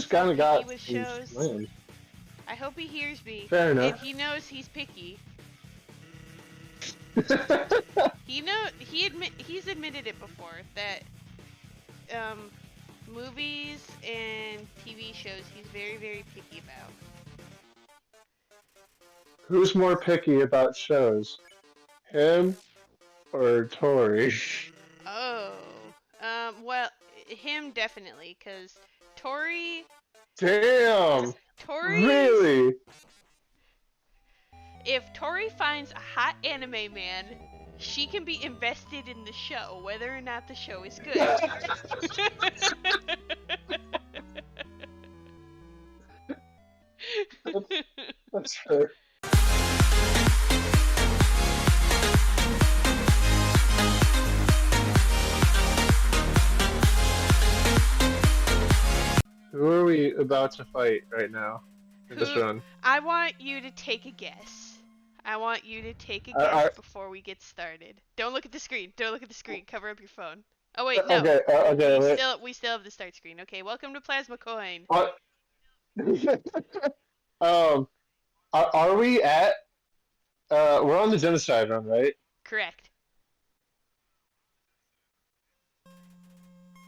just so kind of picky got with these shows. wins. I hope he hears me. Fair enough. And he knows he's picky. He's admitted it before that movies and TV shows he's very, very picky about. Who's more picky about shows? Him or Tori? Oh. Well, him definitely, because Tori. Damn! Tori's. Really? If Tori finds a hot anime man, she can be invested in the show, whether or not the show is good. That's fair. Who are we about to fight right now in this run? I want you to take a guess. I want you to take a guess before we get started. Don't look at the screen. Don't look at the screen. Cover up your phone. Oh wait, no. Okay, okay. We still have the start screen. Okay, welcome to Plasma Coin. What? Are we at? We're on the Genocide run, right? Correct.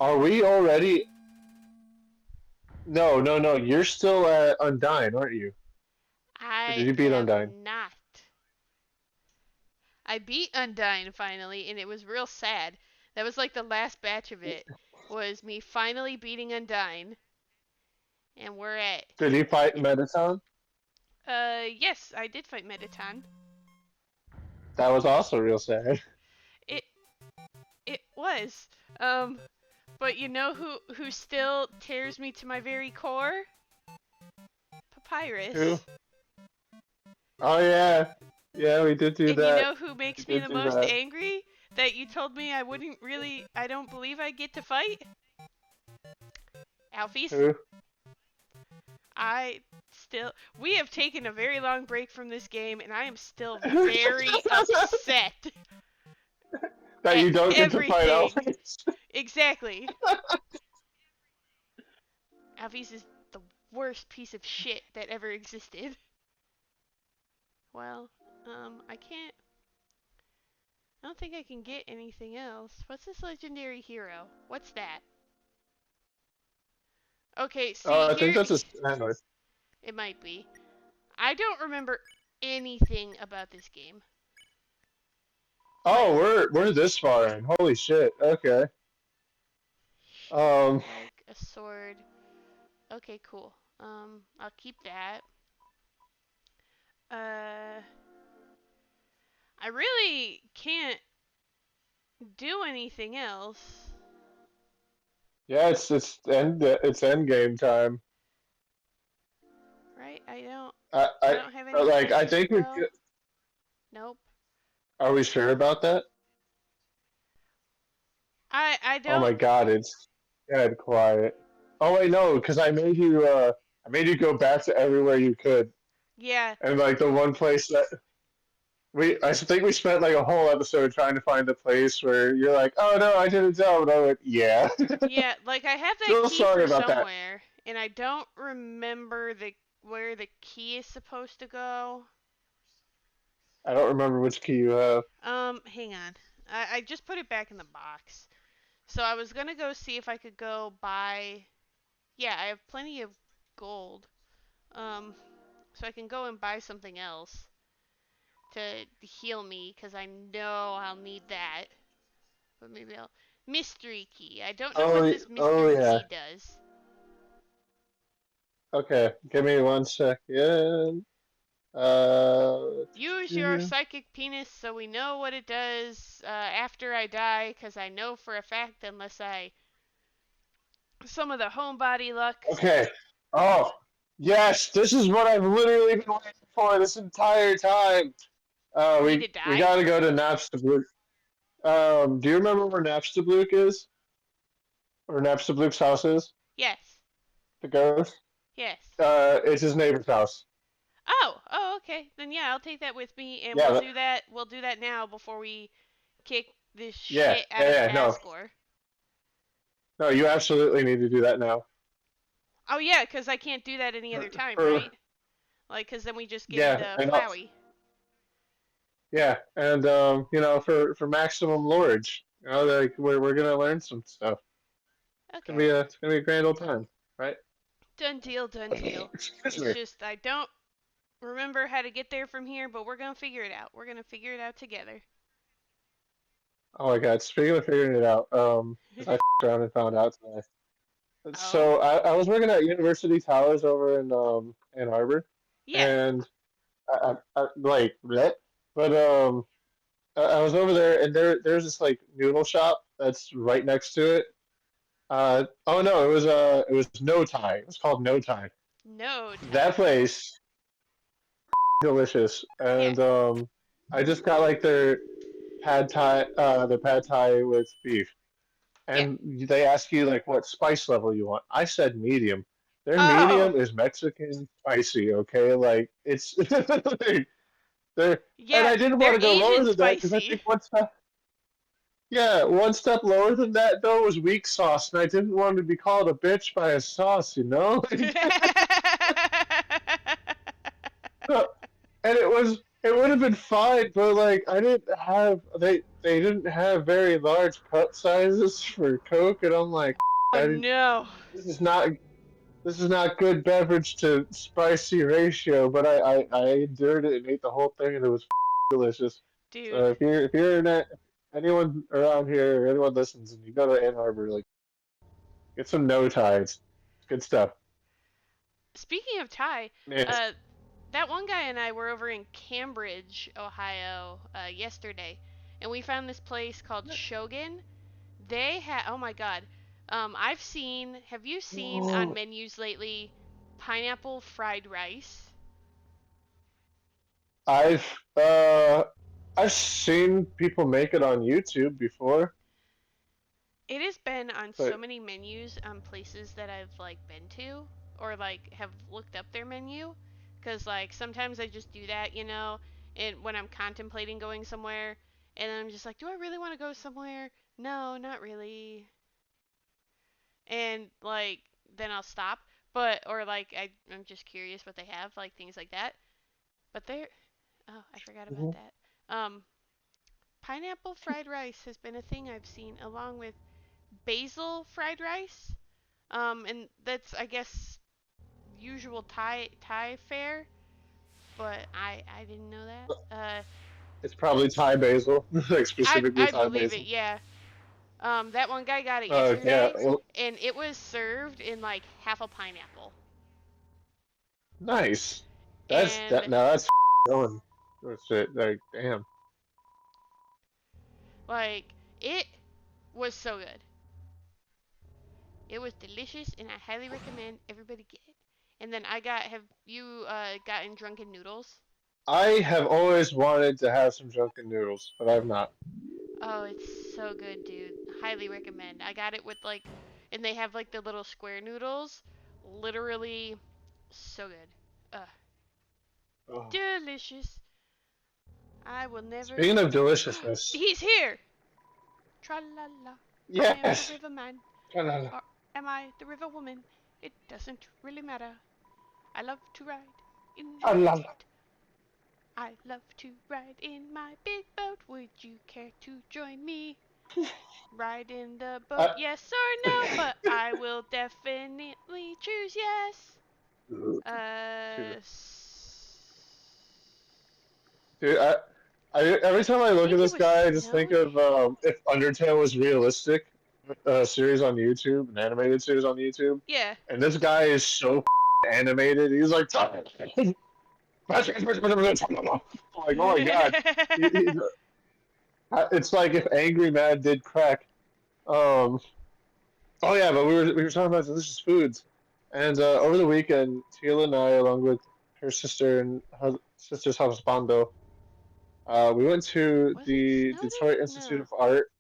Are we already? No. You're still at Undyne, aren't you? Did you beat Undyne? Not. I beat Undyne finally, and it was real sad. That was like the last batch of it. Was me finally beating Undyne. And we're at... Did you fight Mettaton? Yes, I did fight Mettaton. That was also real sad. It was. But you know who still tears me to my very core? Papyrus. Who? Oh yeah. Yeah, we did do that. And you know who makes me the most angry? That you told me I don't believe I'd get to fight? Alphys. Who? We have taken a very long break from this game, and I am still very upset. That you don't get to fight Alphys. Exactly. Alphys is the worst piece of shit that ever existed. Well, I don't think I can get anything else. What's this legendary hero? What's that? Okay, see, I think that's a standard. It might be. I don't remember anything about this game. Oh, we're this far in. Holy shit. Okay. Like a sword. Okay, cool. I'll keep that. I really can't do anything else. Yeah, it's end game time. Right? I don't have any. I think we could. Nope. Are we sure about that? I don't. Oh my god, it's dead quiet. Oh wait, no, because I made you go back to everywhere you could. Yeah. And like the one place that I think we spent like a whole episode trying to find the place where you're like, oh no, I didn't tell, and I went, yeah. Yeah, like I have that Still key sorry from about somewhere, and I don't remember where the key is supposed to go. I don't remember which key you have. Hang on. I just put it back in the box. So I was gonna go see if I could go buy. Yeah, I have plenty of gold. So I can go and buy something else to heal me, because I know I'll need that. But maybe I'll... Mystery key. I don't know what this mystery key does. Okay, give me 1 second. Use your psychic penis so we know what it does after I die, because I know for a fact unless I... Some of the homebody luck. Okay. Oh, yes, this is what I've literally been waiting for this entire time. We gotta go to Napstablook. Do you remember where Napstablook is? Or Napstablook's house is? Yes. The ghost? Yes. It's his neighbor's house. Oh, okay. Then yeah, I'll take that with me, and we'll do that. We'll do that now before we kick this shit out of Asgore. No, you absolutely need to do that now. Oh yeah, because I can't do that any other time, For right? Like, because then we just get yeah, into and Flowey. yeah, and for maximum lorage, like we're gonna learn some stuff. Okay. It's gonna be a grand old time, right? Done deal, done deal. Excuse It's me. just I don't remember how to get there from here, but we're gonna figure it out. We're gonna figure it out together. Oh my God! Speaking of figuring it out, because I around and found out today. Oh? So I was working at University Towers over in Ann Arbor, Yeah. and I like that, but I was over there, and there's this like noodle shop that's right next to it. Oh no, it was No Thai. It was called No Thai. No That tie. place delicious, Yeah. and I just got like their pad thai with beef, Yeah. and they ask you like what spice level you want. I said medium. Their Oh! medium is Mexican spicy, okay? Like it's they're and Yeah, I didn't want they're to go lower Asian than that because I spicy. think one step lower than that though was weak sauce, and I didn't want to be called a bitch by a sauce, you know? And it would have been fine, but like I didn't have they didn't have very large cup sizes for Coke, and I'm like, Oh I didn't, no. this is not this is not good beverage to spicy ratio. But I endured it and ate the whole thing, and it was delicious. So Dude, if you're in that, anyone around here or anyone listens and you go to Ann Arbor, like get some no ties, good stuff. speaking of Thai, Man, uh, that one guy and I were over in Cambridge, Ohio, yesterday, and we found this place called Shogun. They had, oh my god, have you seen on menus lately pineapple fried rice? I've uh I've seen people make it on YouTube before, It has been on so but many menus on places that I've like been to or like have looked up their menu cuz like sometimes I just do that, and when I'm contemplating going somewhere and I'm just like, do I really want to go somewhere? No, not really. And like then I'll stop, but or like I'm just curious what they have, like things like that. But they're oh, I forgot about Mhm. that. Pineapple fried rice has been a thing I've seen along with basil fried rice. And that's I guess usual Thai fare, but I didn't know that. It's probably Thai basil, like I specifically I Thai believe it. basil. Yeah. That one guy got it Yeah, yesterday, well, and it was served in like half a pineapple, nice. That and now that's going. That's it. Like damn. like it was so good. It was delicious, and I highly recommend everybody get it. And then have you gotten drunken noodles? I have always wanted to have some drunken noodles, but I've not. Oh, it's so good, dude. Highly recommend. I got it with like, and they have like the little square noodles. Literally, so good. Ugh, Oh. delicious. I will never. Speaking of deliciousness, He's here. Tra la la. I am the yes. river man, Ta-da. or am I the river woman? It doesn't really matter. I love to ride in my Ta-da. boat. I love to ride in my big boat. Would you care to join me? Ride in the boat, I, yes or no? But I will definitely choose yes. Dude, Uh, every time I I look at think it this was guy, I just think snowing. of if Undertale was realistic, a series on YouTube, an animated series on YouTube, Yeah. and this guy is so animated. He's like, like, oh my god, he's, it's like if Angry Mad did crack. Um, oh yeah, but we were talking about delicious foods, and over the weekend, Tila and I, along with her sister and her sister's husbando, we went to Was it the snowed Detroit in? Institute No. of Art,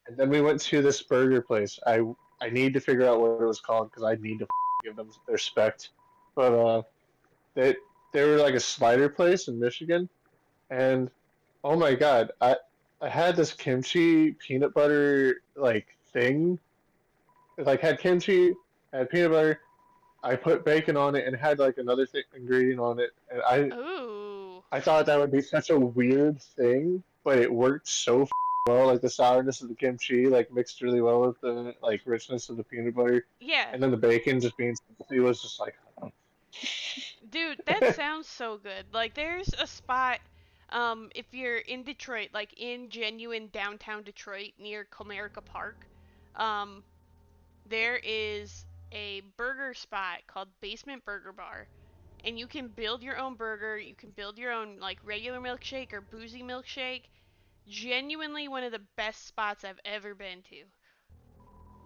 and then we went to this burger place. I need to figure out what it was called because I need to give them their respect. But they they were like a slider place in Michigan, and oh my god, I had this kimchi peanut butter like thing. It like had kimchi, had peanut butter. I put bacon on it and had like another ingredient on it, and Ooh. I thought that would be such a weird thing, but it worked so well. Like the sourness of the kimchi, like mixed really well with the like richness of the peanut butter, Yeah. and then the bacon just being salty was just like. Dude, that sounds so good. Like there's a spot if you're in Detroit, like in genuine downtown Detroit near Comerica Park, um there is a burger spot called Basement Burger Bar, and you can build your own burger, you can build your own like regular milkshake or boozy milkshake. Genuinely one of the best spots I've ever been to.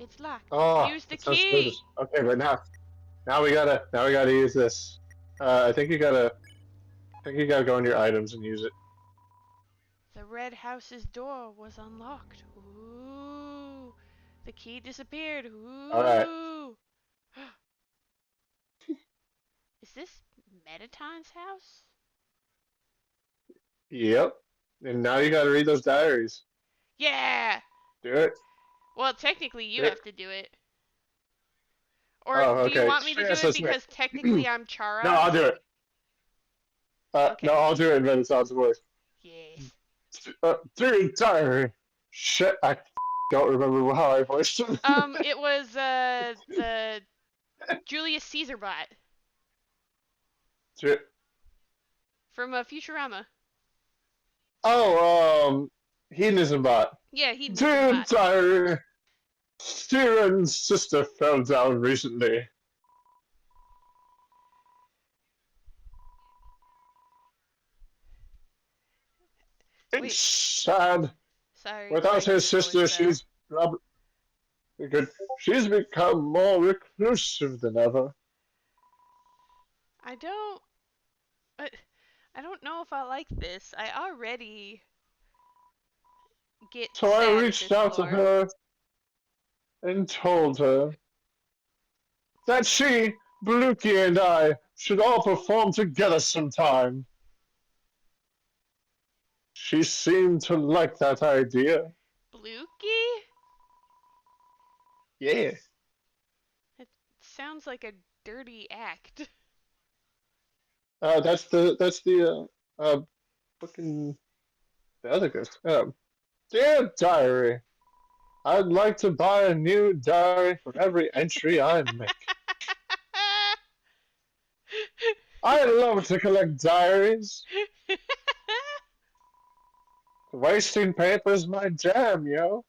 It's locked. Oh, Use the that sounds key. delicious. Okay, but now we gotta use this. I think you gotta go in your items and use it. The red house's door was unlocked. Ooh. The key disappeared. All right. Ooh. Is this Metaton's house? Yep. And now you gotta read those diaries. Yeah. Do it. Well, technically you Do it. have to do it. Or Oh, do you okay. want me to do Yes, it that's me. because technically I'm No, Chara? I'll do it. No, Okay. I'll do it in Renaissance voice. Yes. Dear diary. Shit, I don't remember how I voiced it. It was the Julius Caesar bot from Futurama. Hedonism bot. Yeah, hedonism Dear bot. diary. Steven's sister fell down recently. It's Wait, sad. sorry, Without mine his just totally sister, fell. she's become more reclusive than ever. I don't. I, I don't know if I like this. I already get So I sad at reached this out to lore. her and told her that she, Bluky, and I should all perform together sometime. She seemed to like that idea. Blukey? Yeah. It sounds like a dirty act. That's the fucking the other guy. Dear diary, I'd like to buy a new diary for every entry I make. I love to collect diaries. Wasting paper's my jam, yo.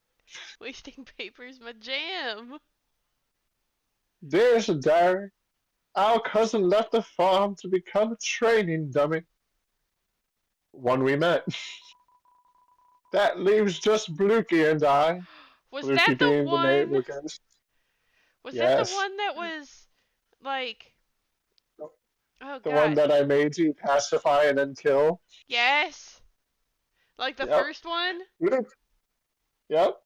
Wasting paper's my jam. Dearest diary, our cousin left the farm to become a training dummy. One we met. That leaves just Bluky and I. Was that Bluky the being the name, one? the ghost. Was that the Yes. one that was like? Oh The one God. that I made you pacify and then kill. Yes. Like the Yep. first one? Luke. Yep.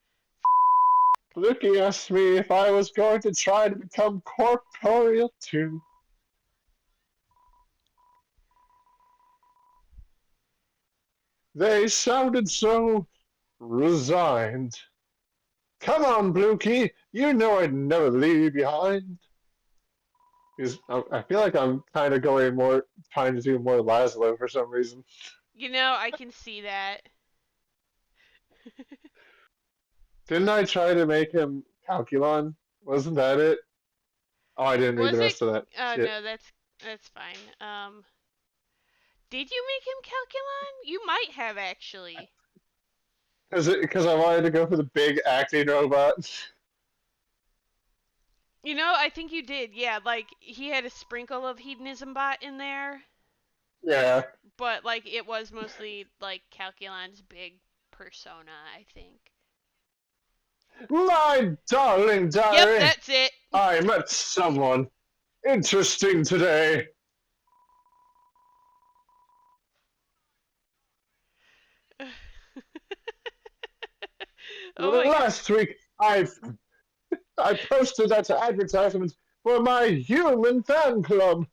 Bluky asked me if I was going to try to become corporeal too. They sounded so resigned. Come on, Bluky. You know I'd never leave you behind. Because I feel like I'm kind of going more, trying to do more Laszlo for some reason. You know, I can see that. Didn't I try to make him Calculon? Wasn't that it? Oh, I didn't read the Was it? rest of that. Oh Shit. no, that's fine. Did you make him Calculon? You might have actually. Because I wanted to go for the big acting robot. You know, I think you did. Yeah, like he had a sprinkle of hedonism bot in there, Yeah. but like it was mostly like Calculon's big persona, I think. My darling Yep, diary, that's it. I met someone interesting today. Oh my god. Last week, I posted that advertisement for my human fan club.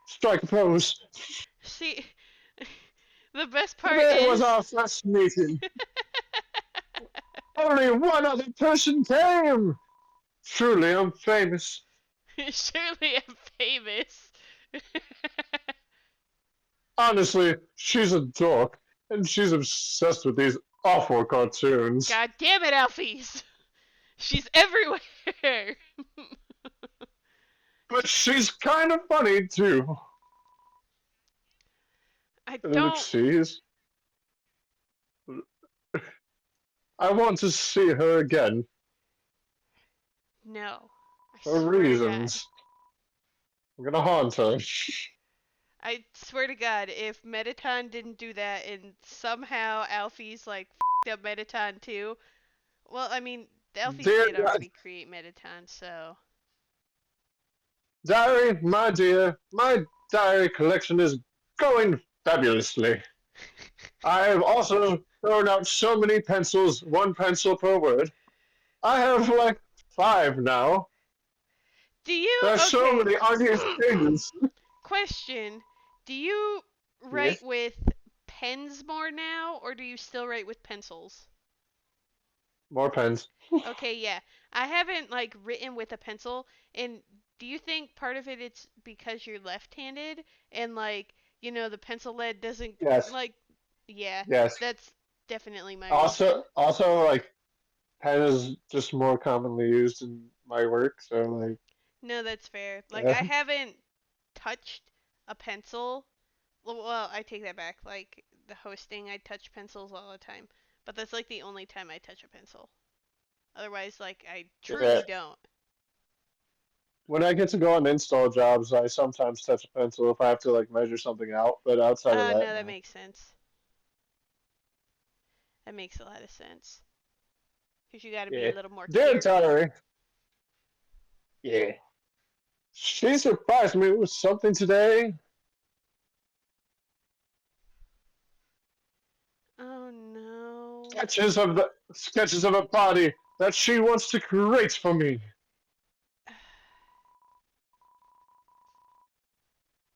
Strike a pose. See, the best part Today was is our first meeting. Only one other person came. Truly, I'm famous. Surely I'm famous. Honestly, she's a dork, and she's obsessed with these awful cartoons. God damn it, Alphys! She's everywhere! But she's kind of funny, too. I don't Ellipses. I want to see her again. know. I For swear to God. reasons. I'm gonna haunt her. I swear to God, if Mettaton didn't do that and somehow Alphys like f***ed up Mettaton too. Well, I mean, Alphys Dear did already create Mettaton, so. Diary, my dear, my diary collection is going fabulously. I have also thrown out so many pencils, one pencil per word. I have like 5 now. Do you. There's so Okay. many unused pages. Question. Do you write Yes. with pens more now, or do you still write with pencils? More pens. Okay, yeah. I haven't like written with a pencil, and do you think part of it it's because you're left-handed and like, the pencil lead doesn't Yes. like yeah, Yes. that's definitely my reason. Also, like pen is just more commonly used in my work, so like, No, that's fair. Like yeah. I haven't touched a pencil. Well, I take that back. Like the hosting, I touch pencils all the time. But that's like the only time I touch a pencil. Otherwise, like I Yeah. truly don't. When I get to go on install jobs, I sometimes touch a pencil if I have to like measure something out, but outside of that, No, that no. makes sense. That makes a lot of sense. Because you got to be Yeah. a little more Dear careful. Diary, yeah. She surprised me with something today. Oh no. Sketches of a body that she wants to create for me.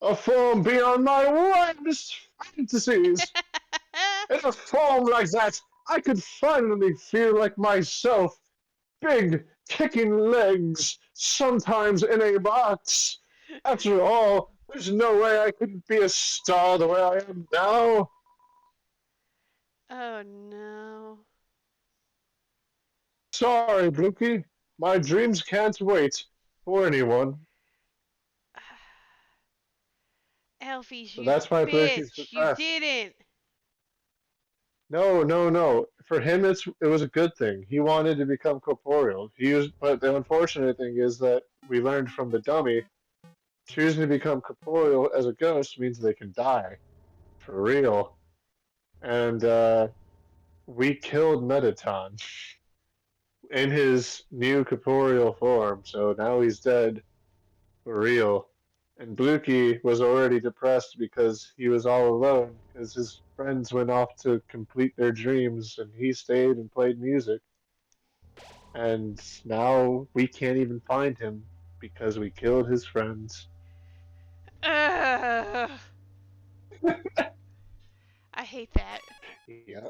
A form beyond my wildest fantasies. In a form like that, I could finally feel like myself. Big, kicking legs, sometimes in a box. After all, there's no way I could be a star the way I am now. Oh no. Sorry, Blukey. My dreams can't wait for anyone. Alphys, So you that's why Blukey's bitch. You depressed. didn't. No, no, no. For him, it was a good thing. He wanted to become corporeal. But the unfortunate thing is that we learned from the dummy choosing to become corporeal as a ghost means they can die for real. And we killed Mettaton in his new corporeal form, so now he's dead for real. And Blukey was already depressed because he was all alone because his friends went off to complete their dreams and he stayed and played music. And now we can't even find him because we killed his friends. Ugh. I hate that. Yeah.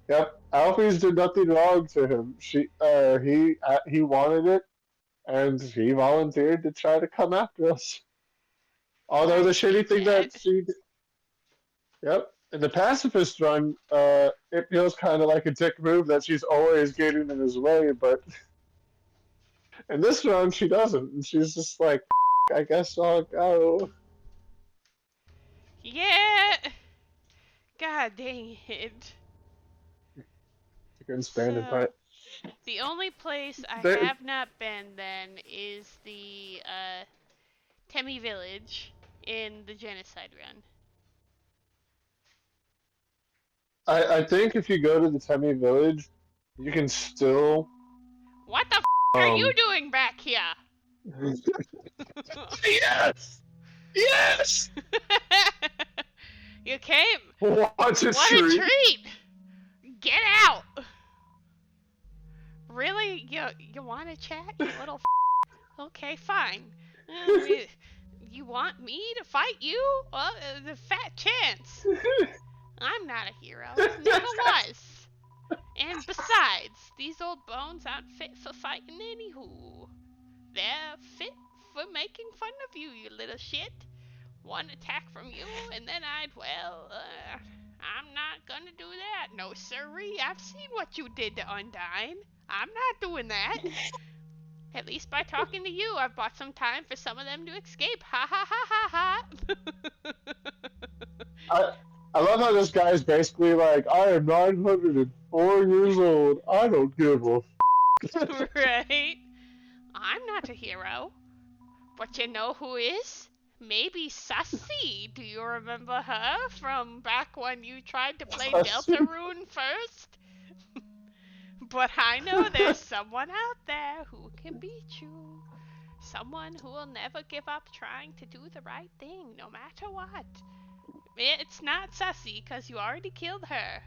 Yep. Alphys did nothing wrong to him. He wanted it, and he volunteered to try to come after us. Although I the hate shitty thing that. that yep, in the pacifist run, it feels kind of like a dick move that she's always getting in his way, but in this run she doesn't, and she's just like, I guess I'll go. Yeah. God dang it. She couldn't stand in So, front. the only place I There, have not been then is the Temi Village in the Genocide run. I think if you go to the Temi village, you can still What the are you um. doing back here? Yes! Yes! You came? What a What a treat! treat! Get out! Really? You want to chat, you little Okay, fine. You want me to fight you? Well, the fat chance. I'm not a hero. Never was. And besides, these old bones aren't fit for fighting anywho. making fun of you, you little shit. One attack from you, and then I'm not gonna do that. No, sirree, I've seen what you did to Undyne. I'm not doing that. At least by talking to you, I've bought some time for some of them to escape. Ha ha ha ha ha. I love how this guy's basically like, I am 904 years old. I don't give a Right? I'm not a hero. But you know who is? Maybe Sussy. Do you remember her from back when you tried to play Deltarune first? But I know there's someone out there who can beat you. Someone who will never give up trying to do the right thing, no matter what. It's not Sussy, because you already killed her.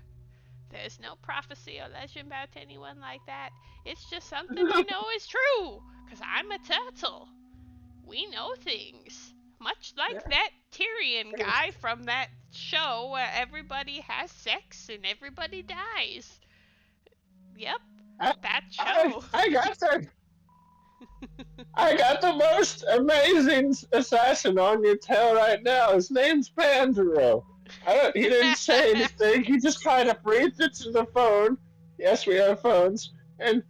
There's no prophecy or legend about anyone like that. It's just something I know is true, because I'm a turtle. We know things. Much like that Tyrion guy from that show where everybody has sex and everybody dies. Yep, that show. I got that. I got the most amazing assassin on your tail right now. His name's Pandero. He didn't say anything. He just kind of breathed it to the phone. Yes, we have phones. And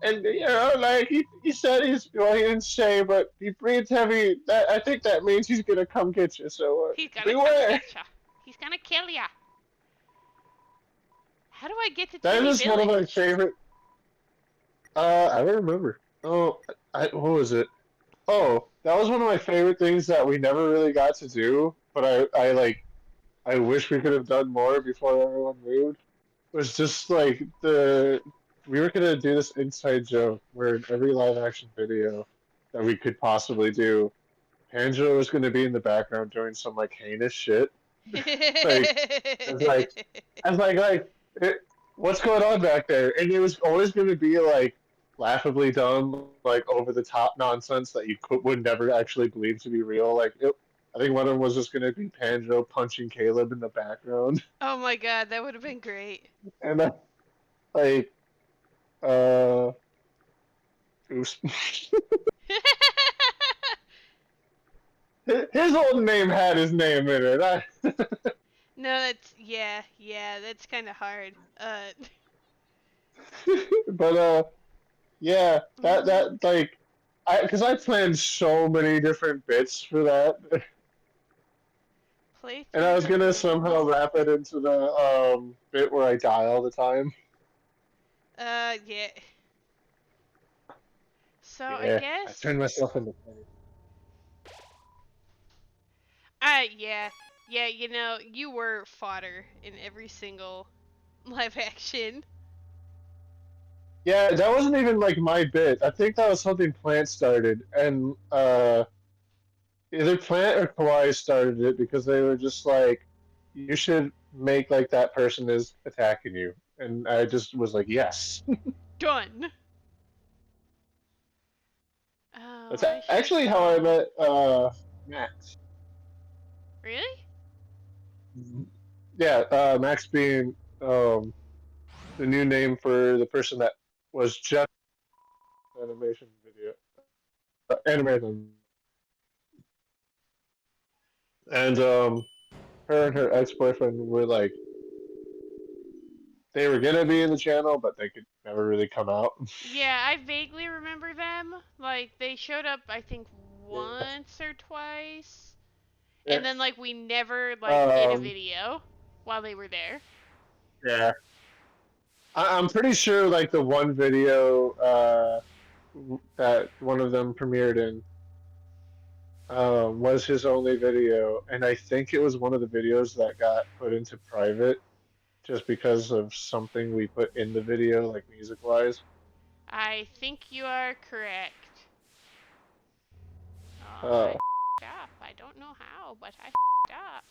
you know, like he said he didn't say, but he breathed heavy. I think that means he's gonna come get you. So he's gonna beware. come get you. He's gonna kill ya. How do I get to That Timmy is Village? one of my favorite. I don't remember. Oh, what was it? Oh, that was one of my favorite things that we never really got to do, but I wish we could have done more before everyone moved. Was just like we were gonna do this inside joke where in every live action video that we could possibly do, Angela was gonna be in the background doing some like heinous shit. I was like, what's going on back there? And it was always gonna be like laughably dumb, like over the top nonsense that you would never actually believe to be real. I think one of them was just gonna be Panjo punching Caleb in the background. Oh my god, that would have been great. And like, uh, his old name had his name in it. No, that's kind of hard. But yeah, like, because I planned so many different bits for that, and I was gonna somehow wrap it into the bit where I die all the time. Yeah. So Yeah, I guess. I turned myself into. Yeah, you know, you were fodder in every single live action. Yeah, that wasn't even like my bit. I think that was something Plant started, and either Plant or Kawaii started it because they were just like, you should make like that person is attacking you, and I just was like, yes. Done. Oh, That's actually how I met Max. Really? Yeah, Max being the new name for the person that was just animation video animation, and her and her ex-boyfriend were like they were gonna be in the channel, but they could never really come out. Yeah, I vaguely remember them. Like, they showed up, I think, once or twice. Yeah. And then, like, we never, like, did a video while they were there. Yeah. I'm pretty sure, like, the one video that one of them premiered in was his only video, and I think it was one of the videos that got put into private just because of something we put in the video, like music-wise. I think you are correct. Oh, I f***ed up. I don't know how, but I f***ed up.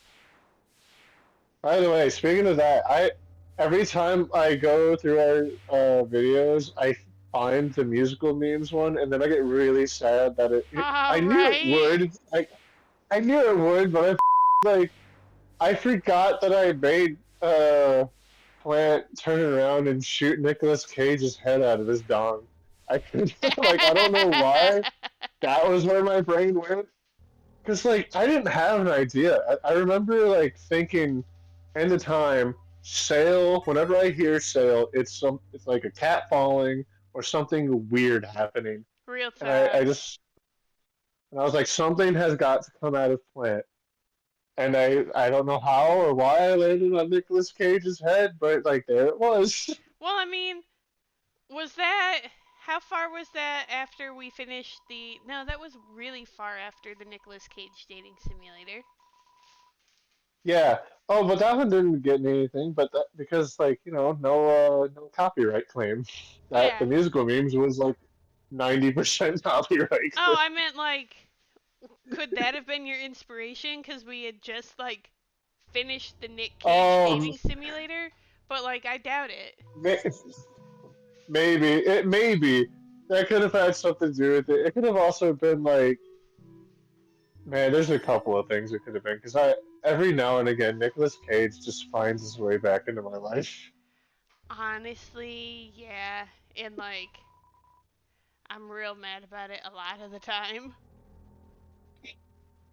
By the way, speaking of that, every time I go through our videos, I find the musical memes one, and then I get really sad that I knew it would. I knew it would, but I forgot that I made Plant turn around and shoot Nicolas Cage's head out of his dong. I don't know why. that was where my brain went. Because like I didn't have an idea. I remember like thinking, in the time, sail. Whenever I hear sail, it's like a cat falling or something weird happening, Real and I talk. just and I was like, something has got to come out of plant. And I don't know how or why I landed on Nicolas Cage's head, but like there it was. Well, I mean, was that how far was that after we finished the? No, that was really far after the Nicolas Cage dating simulator. Yeah. Oh, but that one didn't get me anything, but that because like no copyright claim. That the Yeah. musical memes was like 90% copyright Oh, claim. I meant like, could that have been your inspiration? Because we had just like finished the Nick Cage Um, dating simulator, but like I doubt it. may- maybe that could have had something to do with it. It could have also been like, man, there's a couple of things it could have been because I every now and again Nicolas Cage just finds his way back into my life. Honestly, yeah, and like I'm real mad about it a lot of the time.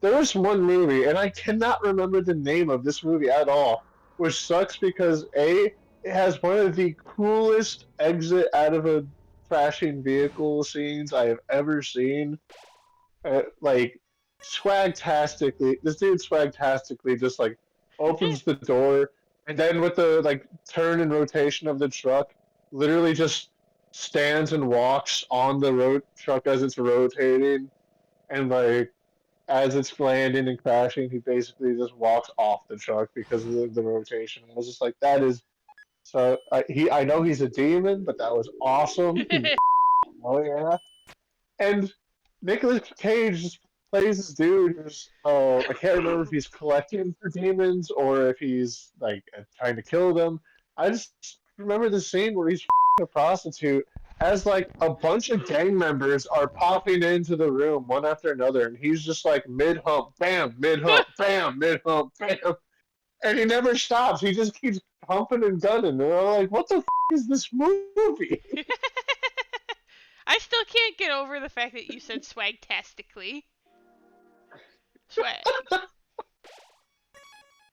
There was one movie, and I cannot remember the name of this movie at all, which sucks because A, it has one of the coolest exit out of a crashing vehicle scenes I have ever seen. Like, swagtastically, this dude swagtastically just like opens the door, and then with the like turn and rotation of the truck, literally just stands and walks on the road truck as it's rotating, and like as it's landing and crashing, he basically just walks off the truck because of the rotation. I was just like, that is so. I know he's a demon, but that was awesome. Oh yeah, and Nicolas Cage just plays this dude who's I can't remember if he's collecting for demons or if he's like trying to kill them. I just remember the scene where he's a prostitute as like a bunch of gang members are popping into the room one after another, and he's just like mid hump, bam, mid hump, bam, mid hump, bam, and he never stops. He just keeps humping and gunning, and I'm like, what the is this movie? I still can't get over the fact that you said swagtastically. Swag.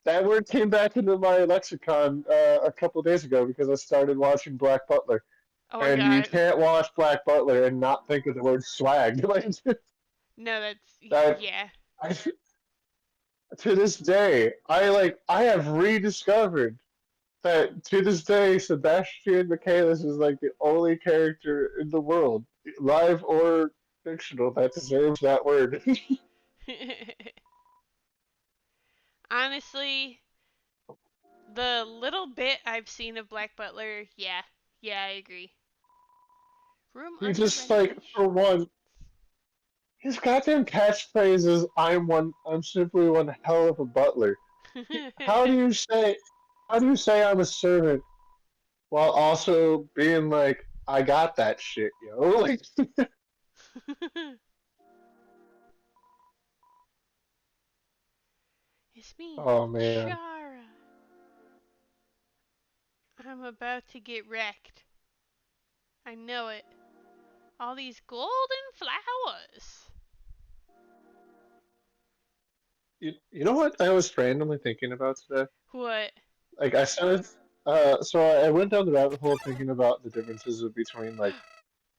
That word came back into my lexicon a couple days ago because I started watching Black Butler, Oh my and you god. can't watch Black Butler and not think of the word swag. Like, No, that's that, yeah. I, to this day, I have rediscovered that to this day, Sebastian Michaelis is like the only character in the world, live or fictional, that deserves that word. Honestly, the little bit I've seen of Black Butler, yeah. Yeah, I agree. Room He under just like for renovation. one, his goddamn catchphrase is I'm simply one hell of a butler." How do you say I'm a servant while also being like I got that shit, yo? Like, It's me, oh man. Chara. I'm about to get wrecked. I know it. All these golden flowers. You know what I was randomly thinking about today? What? Like I started so I went down the rabbit hole thinking about the differences between like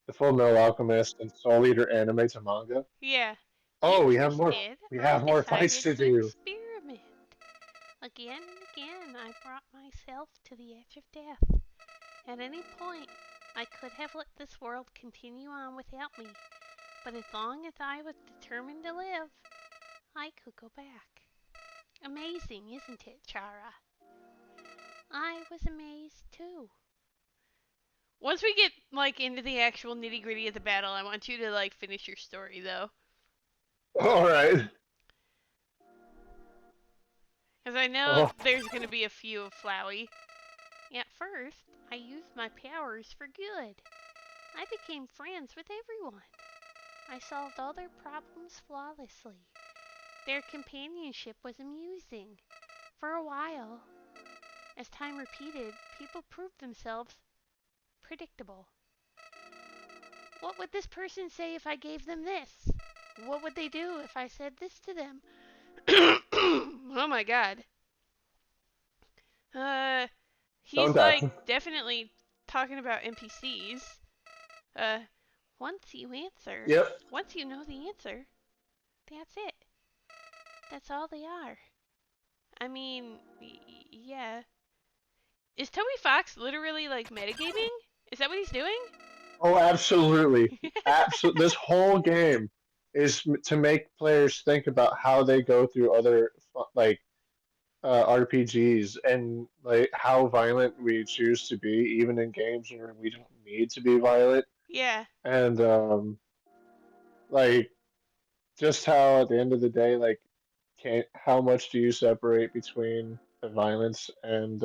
the Full Metal Alchemist and Soul Eater anime to manga. Yeah. Oh, Interested, we I have more fights decided to to do. experiment. Again and again, I brought myself to the edge of death. At any point, I could have let this world continue on without me, but as long as I was determined to live, I could go back. Amazing, isn't it, Chara? I was amazed too. Once we get like into the actual nitty gritty of the battle, I want you to like finish your story though, All right. because I know Oh, there's gonna be a few of Flowey. At first, I used my powers for good. I became friends with everyone. I solved all their problems flawlessly. Their companionship was amusing. For a while, as time repeated, people proved themselves predictable. What would this person say if I gave them this? What would they do if I said this to them? Oh my god. Uh, Don't he's die. like definitely talking about NPCs. Uh, once you answer, Yep. once you know the answer, that's it. That's all they are. I mean, yeah. Is Toby Fox literally like metagaming? Is that what he's doing? Oh, absolutely. Absolutely. This whole game is to make players think about how they go through other like RPGs and like how violent we choose to be, even in games where we don't need to be violent, Yeah. and like just how at the end of the day, like, can how much do you separate between the violence and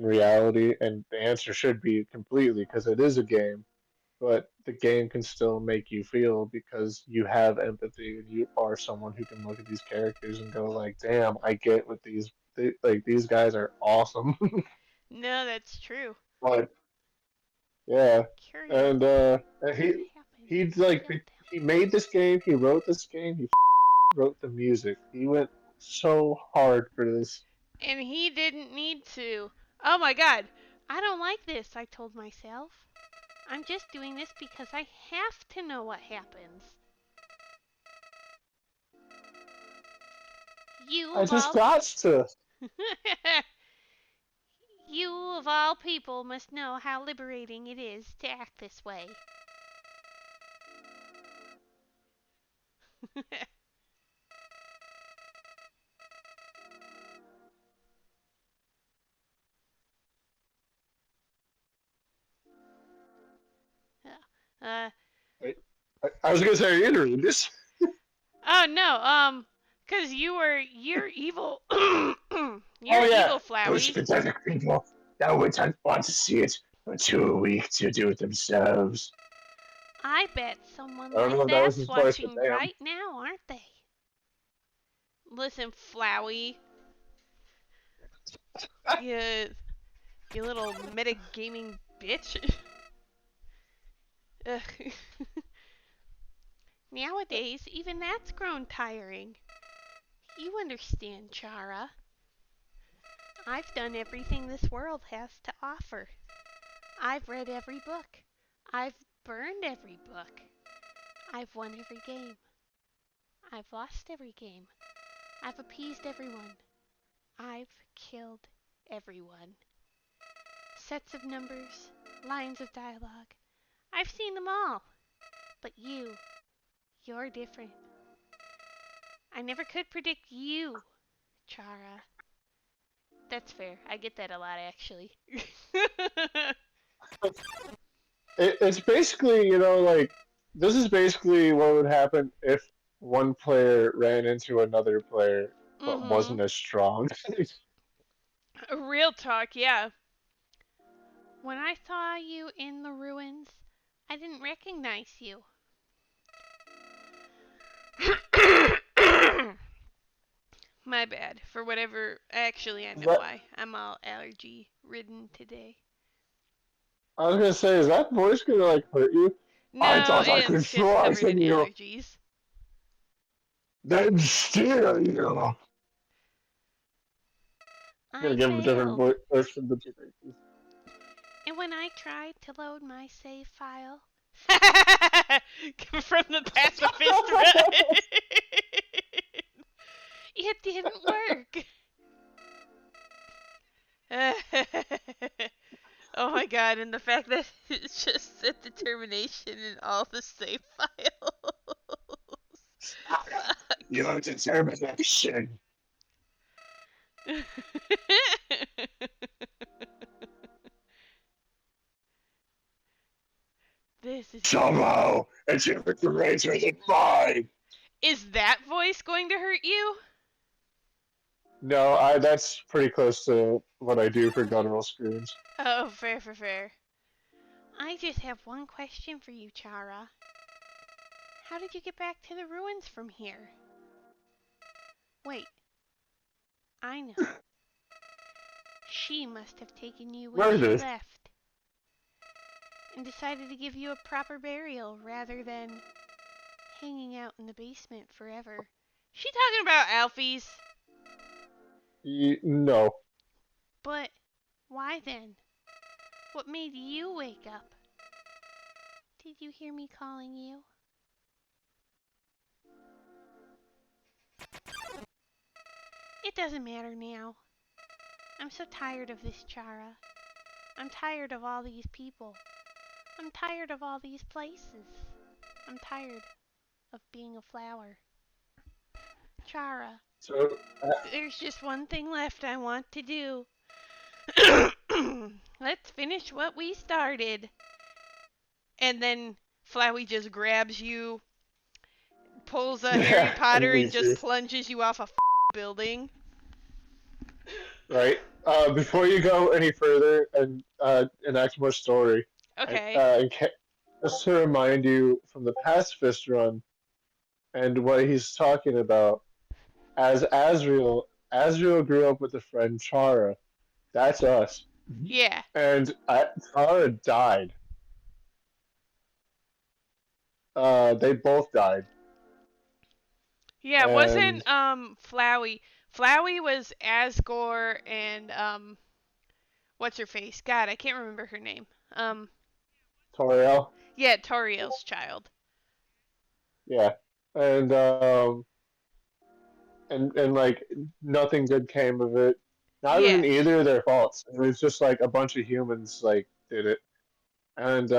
reality? And the answer should be completely, because it is a game, but the game can still make you feel because you have empathy and you are someone who can look at these characters and go like, "Damn, I get what like these guys are awesome." No, that's true. But yeah, Curious. and What happened? he like Don't tell he me. made this game, he wrote this game, he wrote the music. He went so hard for this. And he didn't need to. Oh my god. I don't like this, I told myself. I'm just doing this because I have to know what happens. You I of just all got to. You of all people must know how liberating it is to act this way. uh I was gonna say, are you gonna read this? oh no, cause you're evil. You're Oh yeah, evil, those Flowey. pathetic people that would want to see it, but too weak to do it themselves. I bet someone I don't like know if that was that's his voice, but watching damn. right now, aren't they? Listen, Flowey, you you little metagaming bitch. Nowadays, even that's grown tiring. You understand, Chara. I've done everything this world has to offer. I've read every book. I've burned every book. I've won every game. I've lost every game. I've appeased everyone. I've killed everyone. Sets of numbers, lines of dialogue. I've seen them all. But you're different. I never could predict you, Chara. That's fair. I get that a lot, actually. It's basically, like this is basically what would happen if one player ran into another player but Mm-hmm. wasn't as strong. Real talk, yeah. When I saw you in the ruins, I didn't recognize you. My bad. For whatever. Actually, I know That why. I'm all allergy ridden today. I was gonna say, is that voice gonna like hurt you? I No, thought I could it's just covered in frighten you, allergies. then steal you. I Gonna give him a different failed. voice from the two faces. And when I tried to load my save file. From the pacifist run. It didn't work. Oh my god, and the fact that it just said determination in all the save files. Your determination. Sucks. This is Somehow, it's even greater than mine. Is that voice going to hurt you? No, that's pretty close to what I do for guttural screams. Oh, fair, fair, fair. I just have one question for you, Chara. How did you get back to the ruins from here? Wait, I know. She must have taken you when she Murdered. left and decided to give you a proper burial rather than hanging out in the basement forever. She talking about Alfie's? No. But why then? What made you wake up? Did you hear me calling you? It doesn't matter now. I'm so tired of this, Chara. I'm tired of all these people. I'm tired of all these places. I'm tired of being a flower. Chara, So, there's just one thing left I want to do. Let's finish what we started. And then Flowey just grabs you, pulls a Harry yeah, and Potter, and leaves just you. plunges you off a building. Right. Before you go any further and enact more story, I, Okay. uh, just to remind you from the past fist run and what he's talking about, as Azriel grew up with a friend Chara. That's us. Yeah. And Chara died. They both died. Yeah, it And wasn't Flowey. Flowey was Asgore and what's her face? God, I can't remember her name. Um Toriel, yeah, Toriel's child. yeah. And and like nothing good came of it. Not Yeah. even either of their faults. It was just like a bunch of humans like did it, and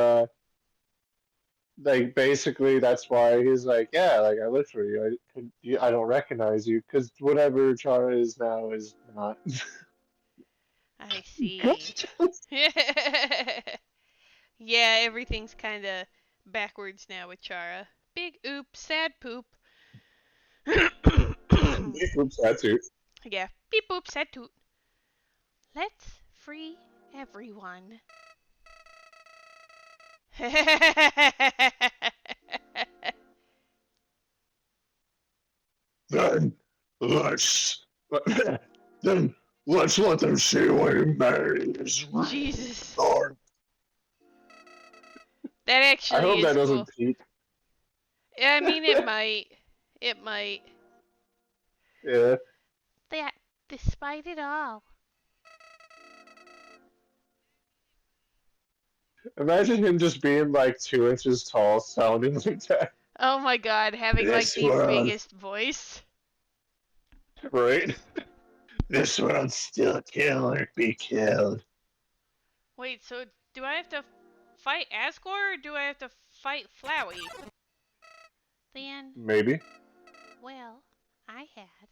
like basically that's why he's like, yeah, like I looked for you. I don't recognize you because whatever Chara is now is not. I see. Yeah, everything's kind of backwards now with Chara. Big oops, sad poop. Oops, that's it. Yeah, beep boop, sad toot. Let's free everyone. Then let's then let's let them see what humanity is really Jesus. for. That I actually hope that is cool. doesn't peak. I mean, it might. It might. Yeah. That, despite it all. Imagine him just being like 2 inches tall, sounding like that. Oh my god, having like This the world, biggest voice. right? This world still kill or be killed. Wait, so do I have to fight Asgore or do I have to fight Flowey? Then, Maybe. well, I had.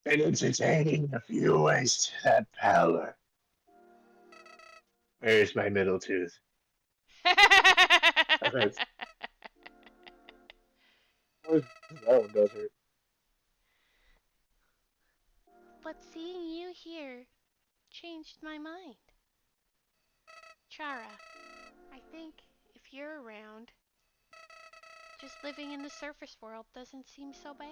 And entertaining a few ways to that power. There's my middle tooth. Okay. That one does hurt. But seeing you here changed my mind. Chara, I think if you're around, just living in the surface world doesn't seem so bad.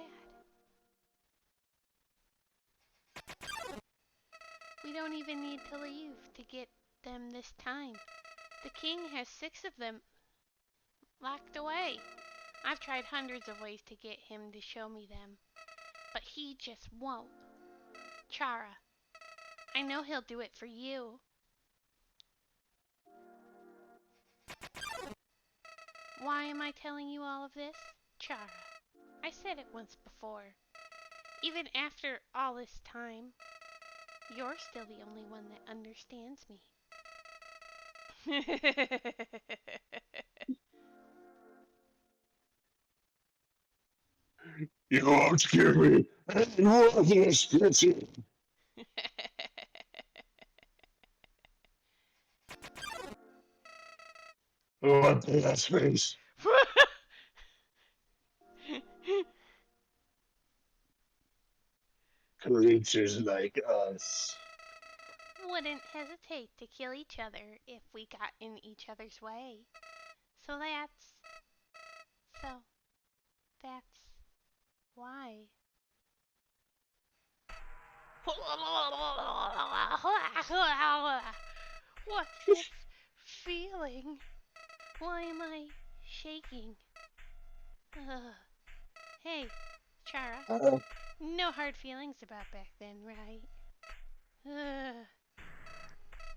We don't even need to leave to get them this time. The king has 6 of them locked away. I've tried hundreds of ways to get him to show me them, but he just won't. Chara, I know he'll do it for you. Why am I telling you all of this? Chara, I said it once before. Even after all this time, you're still the only one that understands me. You won't give me any more of this, Fritzy. What the space? Creatures like us. Wouldn't hesitate to kill each other if we got in each other's way. So so that's why. What's this feeling? Why am I shaking? Hey, Chara. Uh, No hard feelings about back then, right?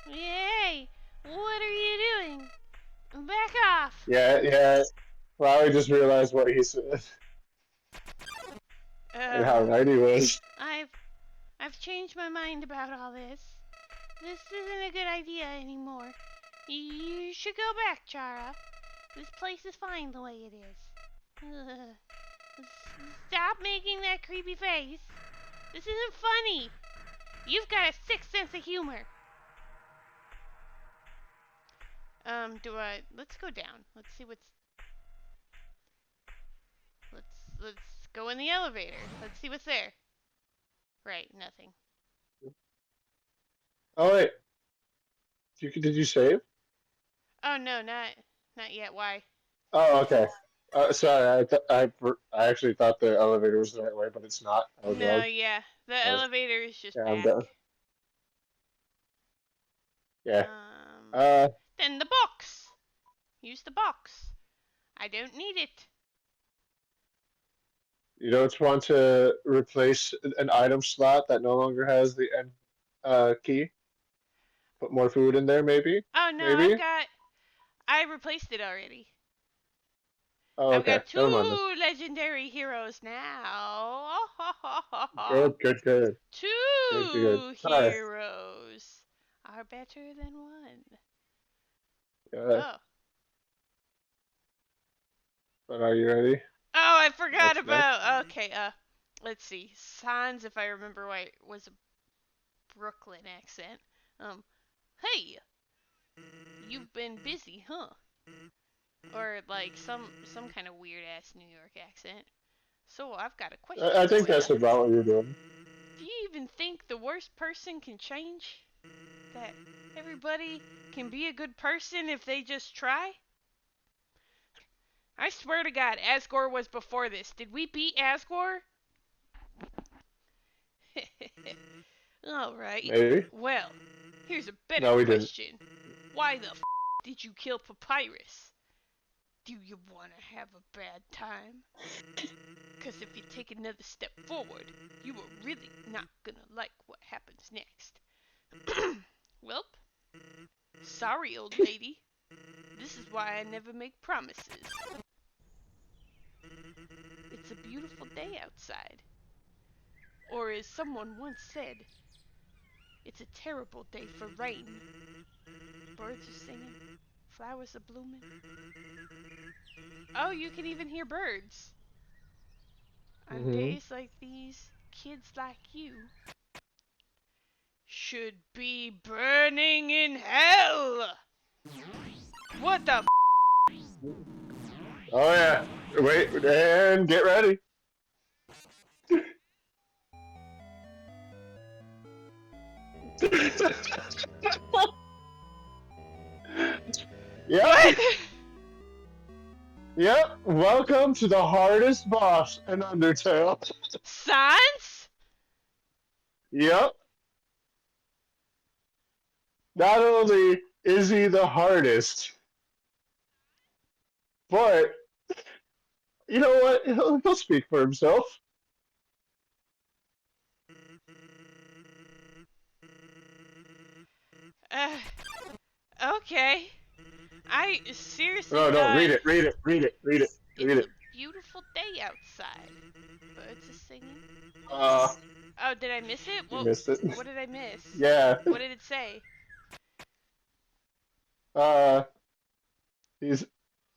Hey, what are you doing? Back off! yeah, yeah. Well, I just realized what he said and how Uh, right he was. I've I've changed my mind about all this. This isn't a good idea anymore. You should go back, Chara. This place is fine the way it is. Stop making that creepy face. This isn't funny. You've got a sick sense of humor. Let's go down. Let's see what's, let's go in the elevator. Let's see what's there. Right, nothing. Oh wait, did you save? Oh no, not yet. Why? Oh, okay. Sorry, I actually thought the elevator was the right way, but it's not. I was No, wrong. yeah. The I was, elevator is just yeah, I'm back. done. Yeah. Um, Uh, then the box. Use the box. I don't need it. you don't want to replace an item slot that no longer has the end key? Put more food in there, maybe? Oh no, Maybe? I replaced it already. Oh, I've okay. got Never mind then. two legendary heroes now. Good, good, good. Good, good, good. Two Hi. heroes are better than one. Uh, Oh. but are you ready? Oh, I forgot What's next? about. Okay, let's see. Sans, if I remember right, was a Brooklyn accent. Hey, you've been busy, huh? Or like some kind of weird ass New York accent. So I've got a question I think for you. that's about what you're doing. Do you even think the worst person can change? That everybody can be a good person if they just try? I swear to God, Asgore was before this. Did we beat Asgore? Alright. Maybe? Well, here's a better No, we didn't. question. Why the did you kill Papyrus? Do you want to have a bad time? Because if you take another step forward, you are really not gonna like what happens next. Welp, sorry, old lady. This is why I never make promises. It's a beautiful day outside. Or as someone once said, it's a terrible day for rain. Birds are singing, flowers are blooming. Oh, you can even hear birds. On Mm-hmm. days like these, kids like you should be burning in hell. What the Oh, yeah. Wait, and get ready. Yep. What? Yep. Welcome to the hardest boss in Undertale. Sans? Yep. Not only is he the hardest, but you know what? He'll speak for himself. Uh, okay. I seriously No, no, thought read it, read it, read it, read it, read it's it. a beautiful day outside. Birds are singing. Uh, Oh, did I miss it? you What missed it. what did I miss? Yeah. What did it say? Uh, he's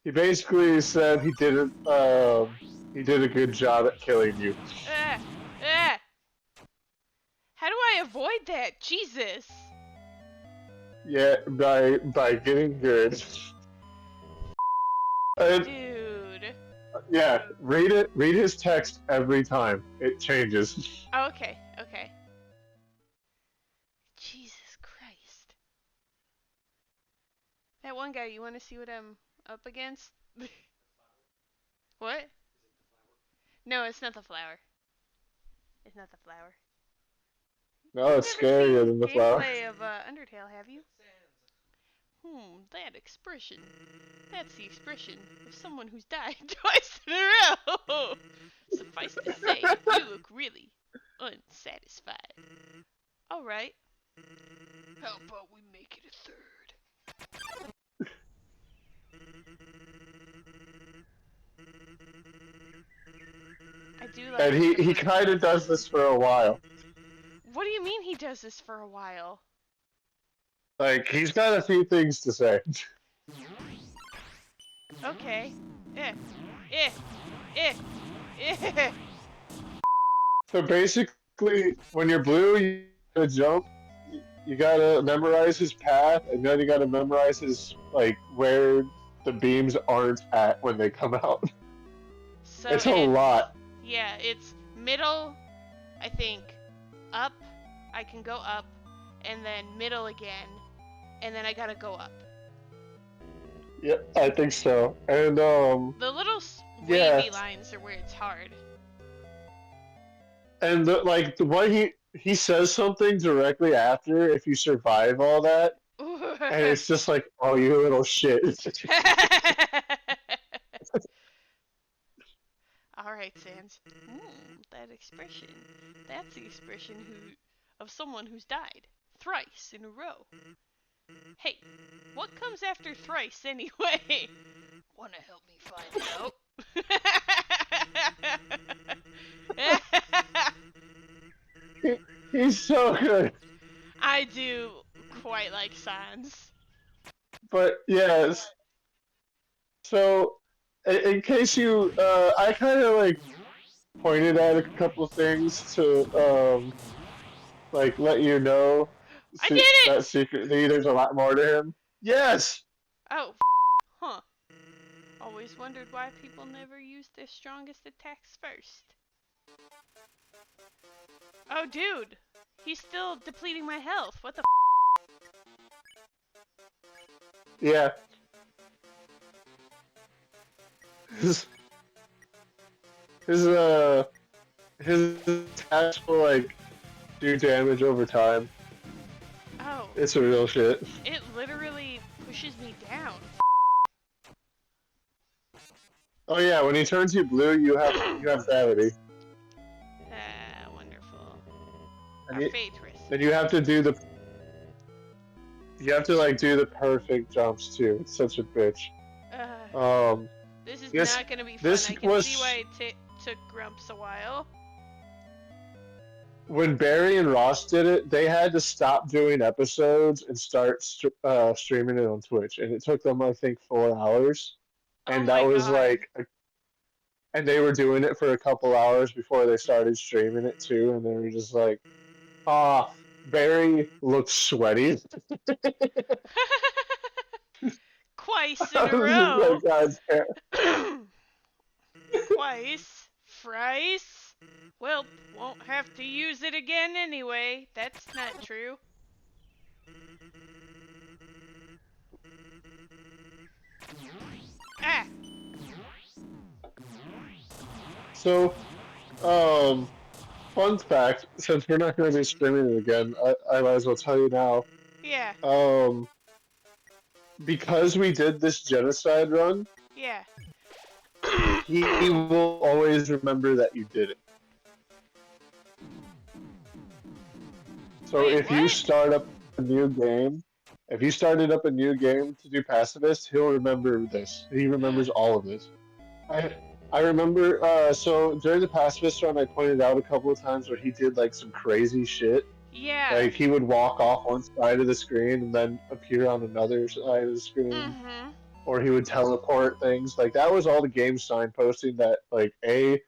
he basically said he did a good job at killing you. Ah, ah. How do I avoid that? Jesus. Yeah, by getting good. And Dude. yeah, read his text every time. It changes. Oh, okay, okay. Jesus Christ. That one guy, you want to see what I'm up against? What? No, it's not the flower. It's not the flower. No, You've it's never scarier seen than the flower. gameplay of Undertale, have you? That expression. That's the expression of someone who's died twice in a row. Suffice to say, you look really unsatisfied. Alright. How about we make it a third? I do like And the he similar kind of does this for a while. What do you mean he does this for a while? Like, he's got a few things to say. Okay. Eh. Eh. Eh. Eh. So basically, when you're blue, you gotta jump. You gotta memorize his path, and then you gotta memorize his, like, where the beams aren't at when they come out. So It's a it's lot. yeah, it's middle, I think, up. I can go up, and then middle again, and then I gotta go up. Yeah, I think so. And The little yeah, wavy lines are where it's hard. and like the one he says something directly after if you survive all that, and it's just like, oh, you little shit. Alright, Sans. That expression. That's the expression of someone who's died. Thrice in a row. Hey, what comes after thrice anyway? Wanna help me find out? He's so good. I do quite like Sans. But yes, so in case you, I kind of like pointed out a couple things to like let you know I did that it! secretly there's a lot more to him. Yes. Oh, huh. Always wondered why people never use their strongest attacks first. Oh, dude! He's still depleting my health. What the Yeah. His his his attacks will like do damage over time. Oh. It's a real shit. It literally pushes me down. Oh yeah, when he turns you blue, you have gravity. Wonderful. And Our you, fate risk. and you have to like do the perfect jumps too. It's such a bitch. Um, This is yes, not gonna be fun. this I can was see why it took Grumps a while. when Barry and Ross did it. They had to stop doing episodes and start streaming it on Twitch, and it took them I think 4 hours. Oh And that my was god. like, and they were doing it for a couple hours before they started streaming it too, and they were just like, ah, Barry looks sweaty. Twice in I a was just row. like, God damn. Twice. Thrice. Well, won't have to use it again anyway. That's not true. Ah! So, fun fact, since we're not going to be streaming it again, I might as well tell you now. Yeah. Because we did this genocide run, Yeah. he will always remember that you did it. So Wait, if you what? start up a new game, if you started up a new game to do pacifist, he'll remember this. He remembers all of this. I remember. So during the pacifist run, I pointed out a couple of times where he did like some crazy shit. Yeah. Like he would walk off one side of the screen and then appear on another side of the screen, Mm-hmm. or he would teleport things. Like that was all the game signposting that like A,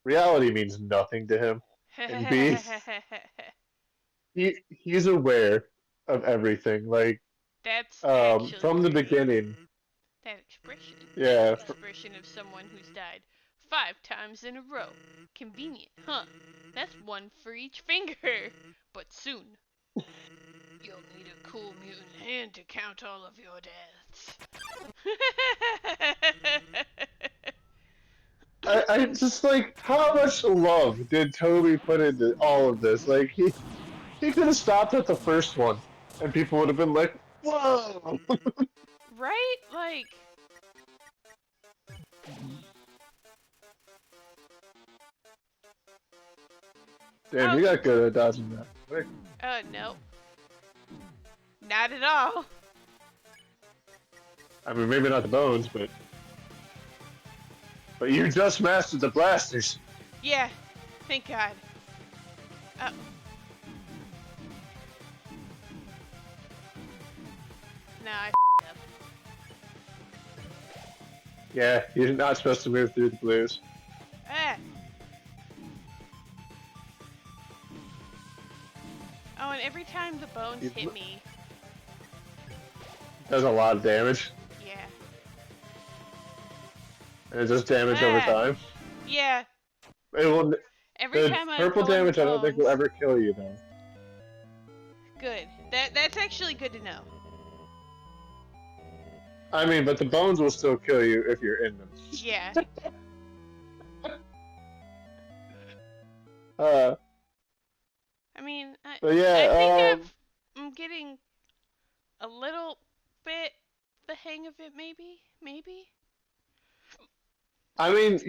reality means nothing to him, and B, he's aware of everything. Like That's actually from the great. beginning. That expression. Yeah. The expression of someone who's died 5 times in a row. Convenient, huh? That's one for each finger. But soon, you'll need a cool mutant hand to count all of your deaths. I just like how much love did Toby put into all of this? Like He could have stopped at the first one, and people would have been like, "Whoa!" Right? Like, Damn, oh, you got good at dodging that. Quick. no. Not at all. I mean, maybe not the bones, but you just mastered the blasters. Yeah, thank God. Oh. No, I up. Yeah, you're not supposed to move through the blues. Ah. Oh, and every time the bones hit me... Does a lot of damage. Yeah. And it does damage over time. Yeah. It will. Every time I purple pull in the damage, I don't think will bones... ever kill you though. Good. That's actually good to know. I mean, but the bones will still kill you if you're in them. Yeah. I mean, but yeah, I think I'm getting a little bit the hang of it, maybe? I mean,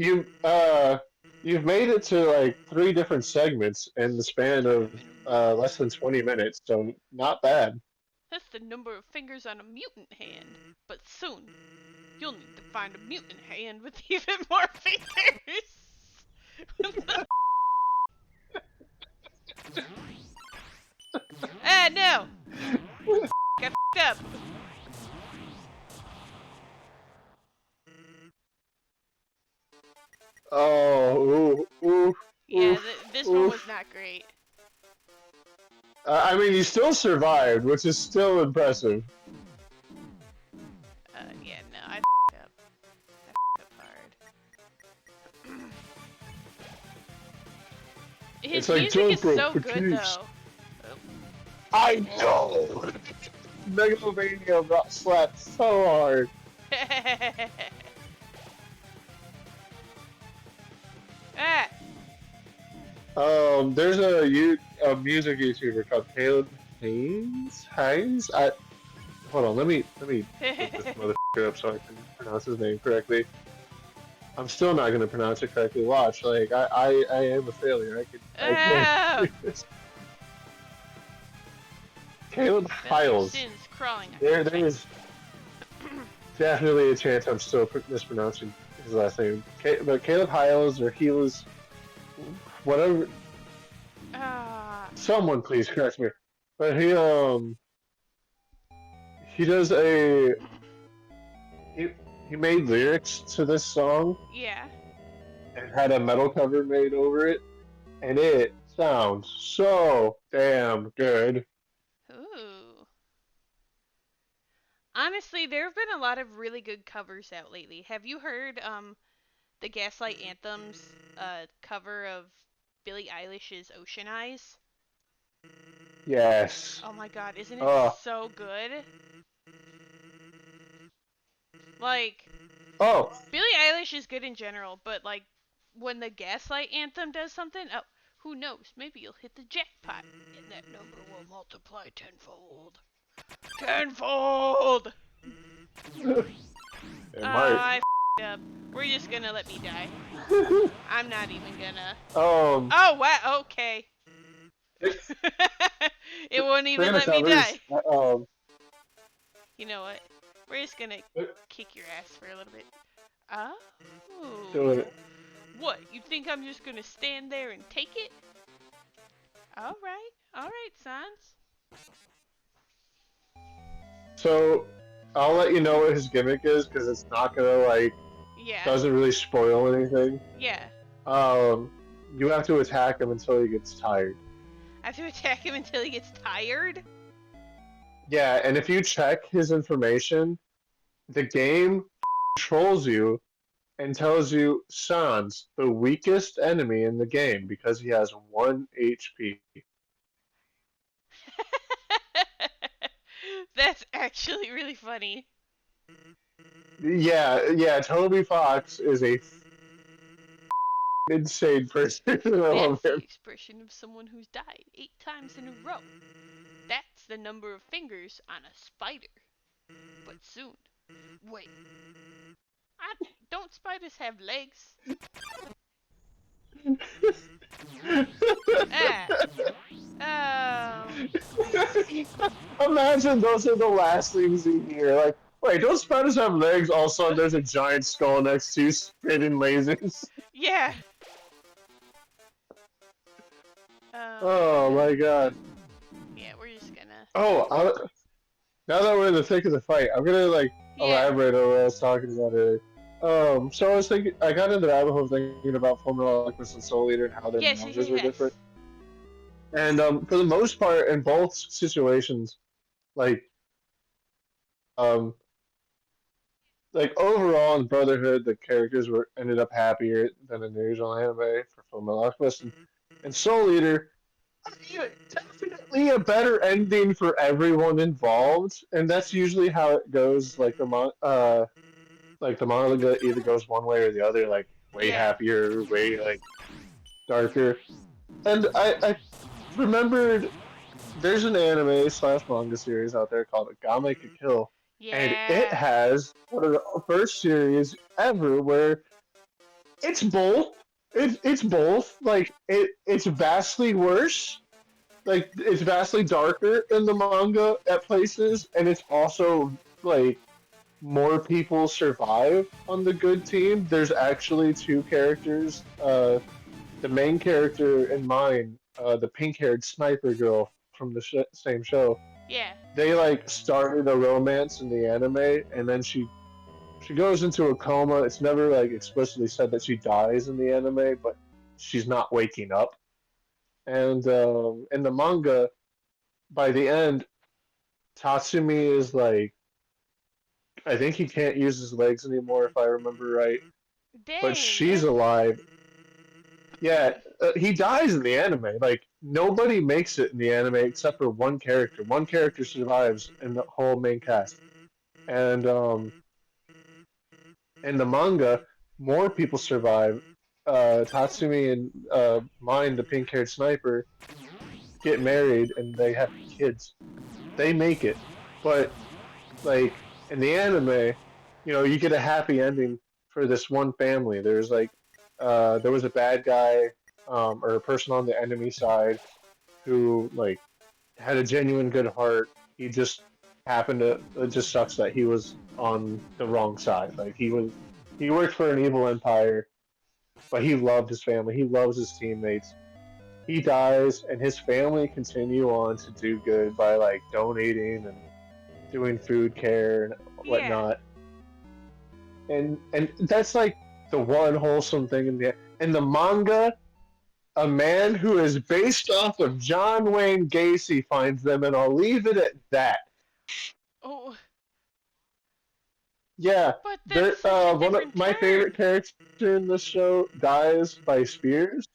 you've made it to like 3 different segments in the span of less than 20 minutes, so not bad. That's the number of fingers on a mutant hand. But soon, you'll need to find a mutant hand with even more fingers. Ah, no! I f***ed up. Oh, ooh, Yeah, oof, this one oof. was not great. I mean, you still survived, which is still impressive. Yeah, no, I f***ed up. I f***ed up hard. His It's like music is Joe so for good, keeps. though. I know! Megalovania slapped so hard. Ah! There's a music YouTuber called Caleb Haynes. Hold on, let me look this motherfucker up so I can pronounce his name correctly. I'm still not gonna pronounce it correctly. Watch, like I am a failure. I can't do this. Caleb Hiles. There is definitely a chance I'm still mispronouncing his last name. But Caleb Hiles or Heels, whatever. Someone please correct me. But he does he made lyrics to this song. Yeah. And had a metal cover made over it, and it sounds so damn good. Ooh. Honestly, there have been a lot of really good covers out lately. Have you heard the Gaslight Anthems cover of Billie Eilish's Ocean Eyes? Yes. Oh my god, isn't it so good? Like, Billie Eilish is good in general, but like when the Gaslight Anthem does something, oh, who knows? Maybe you'll hit the jackpot, and that number will multiply tenfold. Tenfold! I f***ed up. We're just gonna let me die. I'm not even gonna. Oh wow. Okay. It won't even let me die. You know what? We're just gonna kick your ass for a little bit. Oh. Do it. What? You think I'm just gonna stand there and take it? Alright, Sans. So, I'll let you know what his gimmick is, because it's not gonna, like, doesn't really spoil anything. Yeah. You have to attack him until he gets tired. I have to attack him until he gets tired? Yeah, and if you check his information, the game trolls you and tells you Sans, the weakest enemy in the game, because he has 1 HP. That's actually really funny. Yeah, Toby Fox is a insane person. I love That's the him. expression of someone who's died 8 times in a row. That's the number of fingers on a spider. But soon. Wait. I, don't spiders have legs? Ah. Oh. Imagine those are the last things you hear. Like, wait, don't spiders have legs? All of a sudden, there's a giant skull next to you spitting lasers. Yeah. Oh Man. my god. Yeah, we're just gonna. Oh, now that we're in the thick of the fight, I'm gonna like Yeah. elaborate on what I was talking about earlier. So I was thinking, I got into the rabbit hole thinking about Fullmetal Alchemist and Soul Eater and how their Yes, yes, mangas were different. yes. And for the most part, in both situations, like um, like overall in Brotherhood, the characters were ended up happier than in the original anime for Fullmetal Alchemist, and Soul Eater. Yeah, definitely a better ending for everyone involved, and that's usually how it goes. Like the manga either goes one way or the other, like way Yeah. happier, way like darker. And I remembered there's an anime slash manga series out there called Game Kill, and it Yeah. has one of the first series ever where it's both. It's both. Like it's vastly worse. Like it's vastly darker in the manga at places, and it's also like more people survive on the good team. There's actually two characters. The main character in mine, the pink-haired sniper girl from the same show. Yeah. They like started a romance in the anime, and then she goes into a coma. It's never like explicitly said that she dies in the anime, but she's not waking up. And in the manga, by the end, Tatsumi is like, I think he can't use his legs anymore, if I remember right. But Dang. she's alive. Yeah, he dies in the anime. Like nobody makes it in the anime except for one character. One character survives in the whole main cast, and in the manga, more people survive. Tatsumi and Mine, the pink-haired sniper, get married and they have kids. They make it, but like in the anime, you get a happy ending for this one family. There was a bad guy or a person on the enemy side who like had a genuine good heart. He just happened to. It just sucks that he was on the wrong side. Like he worked for an evil empire, but he loved his family. He loves his teammates. He dies, and his family continue on to do good by like donating and doing food care and Yeah. whatnot. And that's like the one wholesome thing in the manga. A man who is based off of John Wayne Gacy finds them, and I'll leave it at that. Oh. Yeah, But that's such a one of different my favorite turn. characters in the show dies by spears.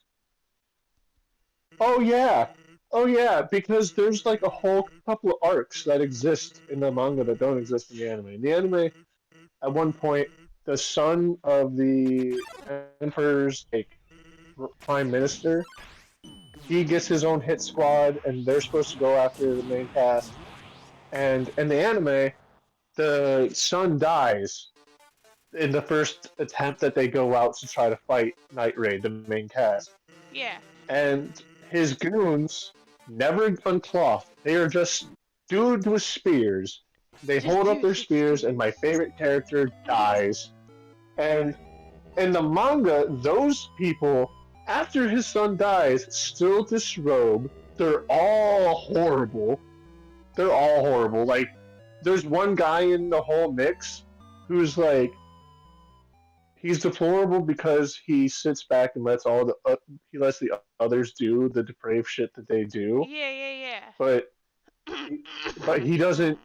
Oh yeah, oh yeah, because there's like a whole couple of arcs that exist in the manga that don't exist in the anime. In the anime, at one point, the son of the emperor's like prime minister, he gets his own hit squad, and they're supposed to go after the main cast. And in the anime, the son dies in the first attempt that they go out to try to fight Night Raid, the main cast. Yeah. And his goons never uncloth. They are just dudes with spears. They Just hold up their dudes with spears, and my spears. favorite character dies. And in the manga, those people, after his son dies, still disrobe. They're all horrible. They're all horrible. Like, there's one guy in the whole mix who's like, he's deplorable because he sits back and lets he lets the others do the depraved shit that they do, Yeah, yeah, but yeah. but he doesn't.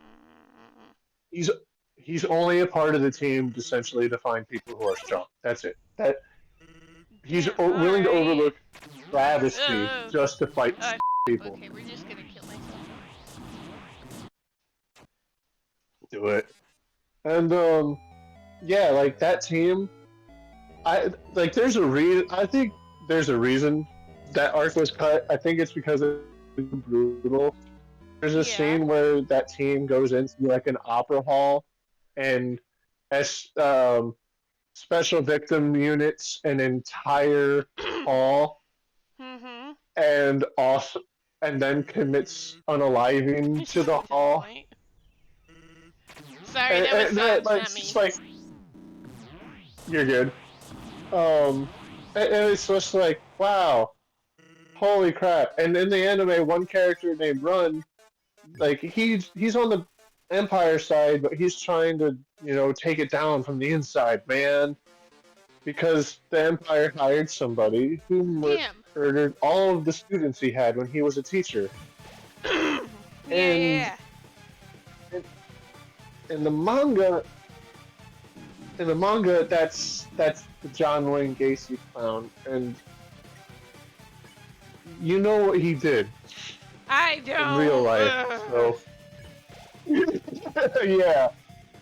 He's he's only a part of the team essentially to find people who are strong. That's it. That he's Damn, willing to alright. overlook travesty Uh, just to fight uh, people. okay, we're just gonna kill myself. Do it. And yeah, like that team. I like. There's a reason. I think there's a reason that arc was cut. I think it's because it's brutal. There's a Yeah. scene where that team goes into like an opera hall, and as special victim units an entire hall, Mhm. and also and then commits unaliving to the To the hall. point. Sorry, that was That, Sans, like, not it's just me. like you're good. Um, and it's just like wow, holy crap! And in the anime, one character named Run, like he's on the Empire side, but he's trying to take it down from the inside, man, because the Empire hired somebody who Damn. murdered all of the students he had when he was a teacher, Yeah, yeah, and yeah. in, in the manga. In the manga, that's the John Wayne Gacy clown, and you know what he did I in real don't. life. So yeah,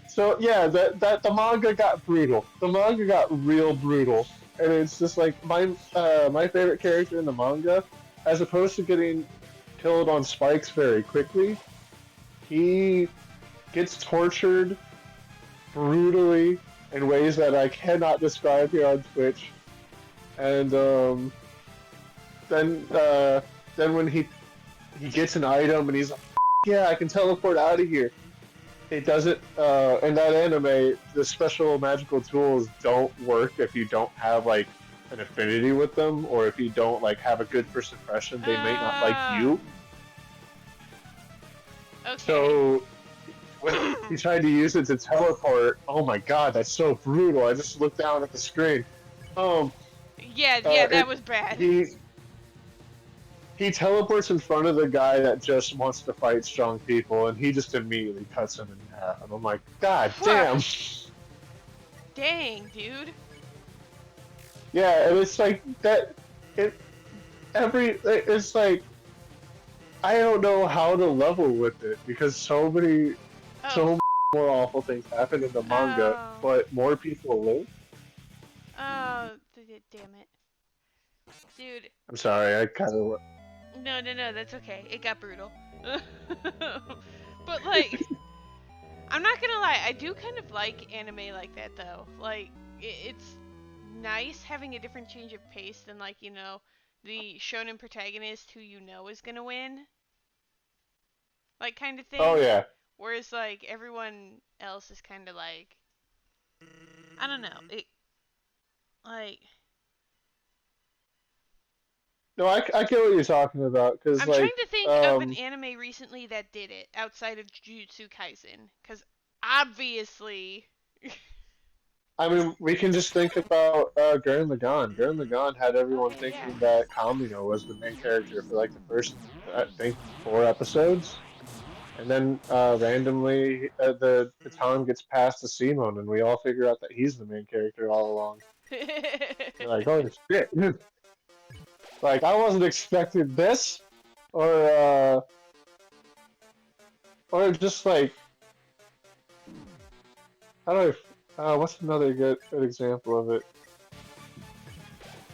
so yeah, that the manga got brutal. The manga got real brutal, and it's just like my favorite character in the manga, as opposed to getting killed on spikes very quickly, he gets tortured brutally in ways that I cannot describe here on Twitch, and then uh, then when he gets an item and he's like, yeah, I can teleport out of here. It doesn't. In that anime, the special magical tools don't work if you don't have like an affinity with them, or if you don't like have a good first impression. They may not like you. Okay. So when he tried to use it to teleport, oh my god, that's so brutal. I just looked down at the screen. Um, Yeah, that it was bad. he teleports in front of the guy that just wants to fight strong people, and he just immediately cuts him in half. And I'm like, God damn. Dang, dude. Yeah, and it's like that. It it's like I don't know how to level with it because Oh. so more awful things happen in the manga, Oh. but more people live. Oh, damn it. Dude. I'm sorry, I kind of. No, that's okay. It got brutal. But, like, I'm not gonna lie, I do kind of like anime like that, though. Like, it's nice having a different change of pace than, like, the shonen protagonist who you know is gonna win. Like, kind of Oh thing. yeah. Whereas, like, everyone else is kind of like, I don't know. Like, No, I get what you're talking about because I'm trying like to think of an anime recently that did it outside of Jujutsu Kaisen. Because obviously. I mean, we can just think about Gurren Lagann. Gurren Lagann had everyone Okay, yeah. thinking that Kamino was the main character for like the first, I think, 4 episodes, and then randomly the baton gets passed to Simon, and we all figure out that he's the main character all along. You're like, oh shit! Like I wasn't expecting this, or or just like how do what's another good example of it?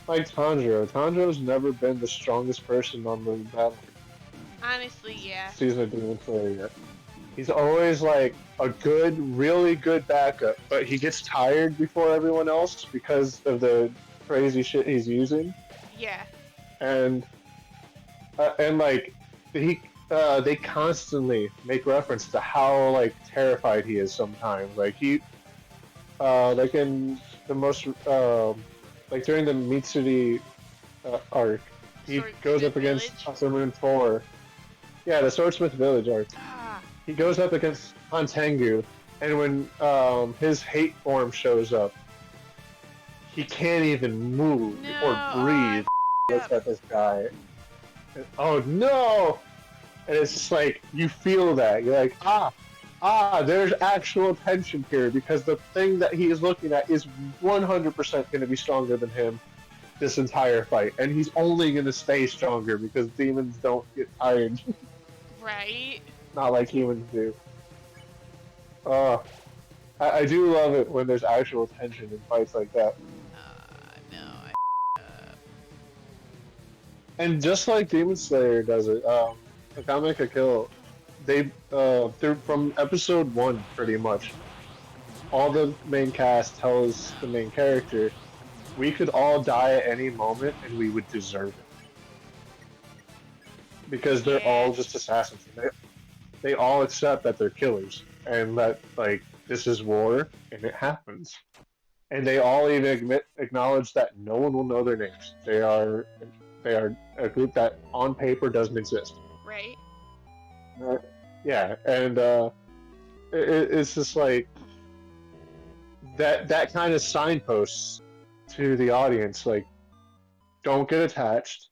Like Tanjiro. Tanjiro's never been the strongest person on the battle Honestly, yeah. season of Demon Slayer yet. He's always like a good, really good backup, but he gets tired before everyone else because of the crazy shit he's using. Yeah. And like they constantly make reference to how like terrified he is sometimes. Like like in the most like during the Mitsuri arc, he goes Swordsmith up against Village. Asarmoon 4. Yeah, the Swordsmith Village arc. Ah. He goes up against Hantengu, and when his hate form shows up, he can't even move No. or breathe. Looks at this guy. And, oh no! And it's just like, you feel that. You're like, there's actual tension here because the thing that he is looking at is 100% going to be stronger than him this entire fight. And he's only going to stay stronger because demons don't get tired. Right. Not like humans do. Uh, I do love it when there's actual tension in fights like that. No. And just like Demon Slayer does it, Akame Kill, they're from episode one pretty much. All the main cast tells the main character, we could all die at any moment and we would deserve it because they're Yeah. all just assassins. They all accept that they're killers and that like this is war and it happens. And they all even acknowledge that no one will know their names. They are a group that on paper doesn't exist. Right. Uh, yeah, and it's just like that kind of signposts to the audience, like don't get attached,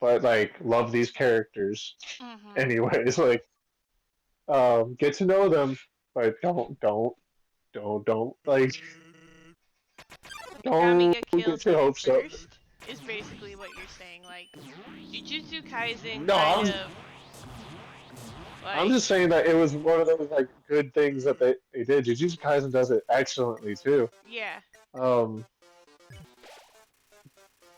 but like love these characters. Mhm. Anyways, like get to know them, but don't like don't Akame Kill get your did it hopes up. first. Is basically what you're saying. Like, Jujutsu Kaisen No, kind of I'm like just saying that it was one of those like good things that they did. Jujutsu Kaisen does it excellently too. yeah. Um,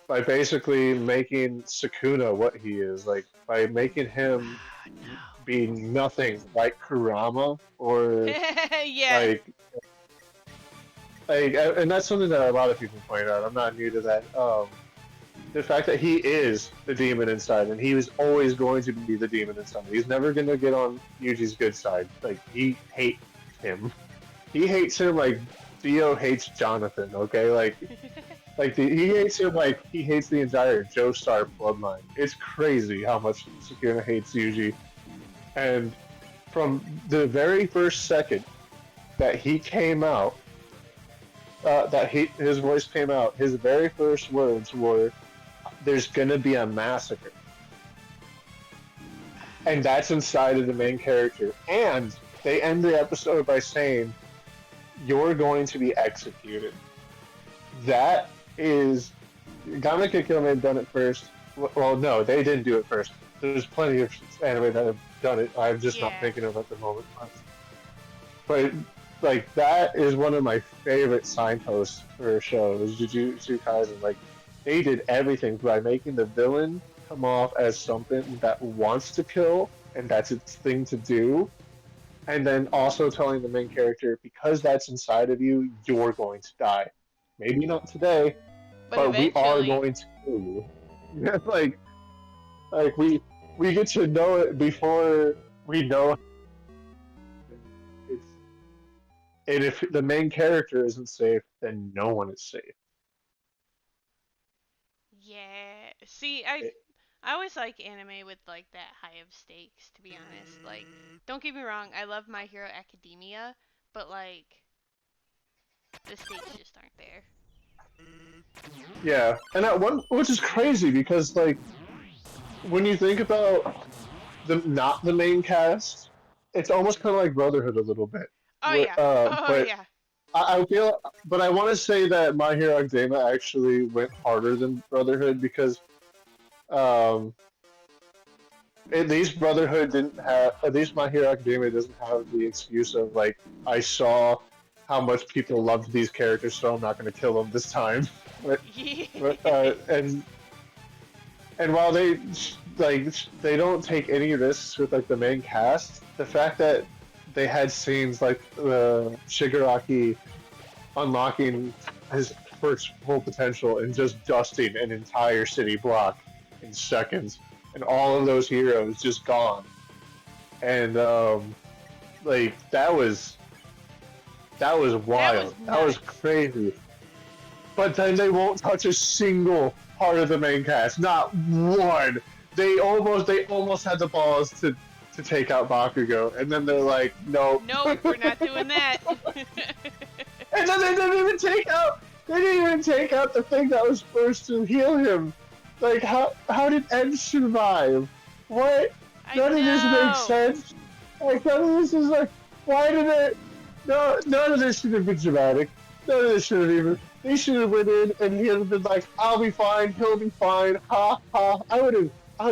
by basically making Sukuna what he is, like by making him be nothing like Kurama or yeah. like and that's something that a lot of people point out. I'm not new to that. The fact that he is the demon inside, and he was always going to be the demon inside. He's never going to get on Yuji's good side. Like he hates him. He hates him like Dio hates Jonathan. Okay, he hates him like he hates the entire Joestar bloodline. It's crazy how much Sukuna hates Yuji, and from the very first second that he came out, his voice came out, his very first words were, "There's gonna be a massacre," and that's inside of the main character. And they end the episode by saying, "You're going to be executed." That is, Gamma Kill may have done it first. Well, no, they didn't do it first. There's plenty of anime that have done it. I'm just not yeah. thinking of it at the moment. But like that is one of my favorite signposts for shows, Jujutsu Kaisen. Like they did everything by making the villain come off as something that wants to kill and that's its thing to do, and then also telling the main character because that's inside of you, you're going to die. Maybe not today, But but we are eventually. going to kill you. like like we get to know it before we know it's. And if the main character isn't safe, then no one is safe. Yeah. See, I always like anime with like that high of stakes, to be honest. Like, don't get me wrong, I love My Hero Academia, but like the stakes just aren't there. Yeah, and at one, which is crazy because like when you think about the not the main cast, it's almost kind of like Brotherhood a little bit. Oh yeah. Oh But yeah. I feel, but I want to say that My Hero Academia actually went harder than Brotherhood because um, at least Brotherhood didn't have, at least My Hero Academia doesn't have the excuse of like I saw how much people loved these characters, so I'm not going to kill them this time. but, but and while they don't take any risks with like the main cast, the fact that they had scenes like Shigaraki unlocking his first full potential and just dusting an entire city block in seconds, and all of those heroes just gone, and like that was that was wild. That was nuts. crazy. But then they won't touch a single part of the main cast. Not one. They almost had the balls to take out Bakugo, and then they're like, nope. Nope, we're not doing that. And then they didn't even take out. They didn't even take out the thing that was supposed to heal him. Like how did Ed survive? What? I None of this makes know. sense. Like none of this is like why did it? No, none of this should have been dramatic. None of this should have even. They should have went in and he would have been like, "I'll be fine. He'll be fine." Ha ha. I would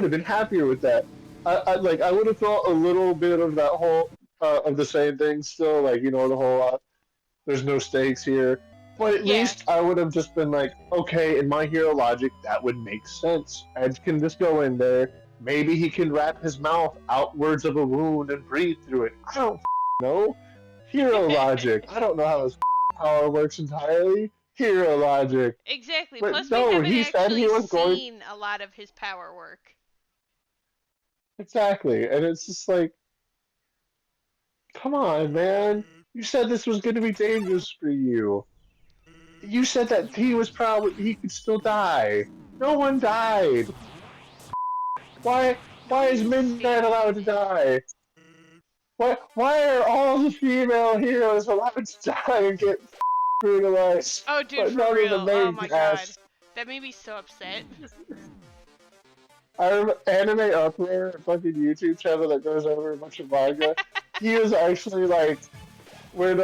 have been happier with that. I would have felt a little bit of that whole of the same thing still. Like the whole there's no stakes here. But at Yeah. least I would have just been like, okay, in my hero logic, that would make sense. Edge can just go in there. Maybe he can wrap his mouth outwards of a wound and breathe through it. I don't know. Hero logic. I don't know how his power works entirely. Hero logic. Exactly. But Plus, we no, haven't he said he actually was going. seen a lot of his power work. Exactly. And it's just like, come on, man. You said this was going to be dangerous for you. You said that he could still die. No one died. No Why one is is Midnight saved. allowed to die? Why are all the female heroes allowed to die and get brutalized, Oh, dude, but for none of the real. Oh main my god. cast? That made me so upset. I remember Anime Uproar, a fucking YouTube channel that goes over a bunch of manga. He was actually like, when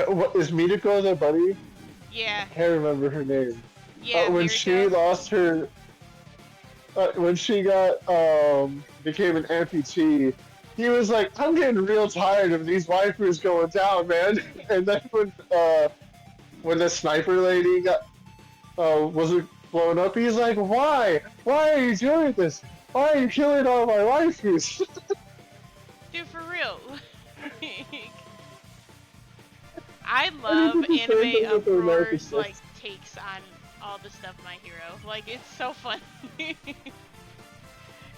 what is Mitoko the buddy? I Yeah. can't remember her name. Yeah, When she Mirko. lost her, when she got became an amputee, he was like, "I'm getting real tired of these waifus going down, man." And then when the sniper lady got was blown up, he's like, "Why? Why are you doing this? Why are you killing all my waifus?" Dude, for real. I And he love did the same Anime thing with the American Uproar's, like, Six. takes on all the stuff My Hero. Like, it's so funny.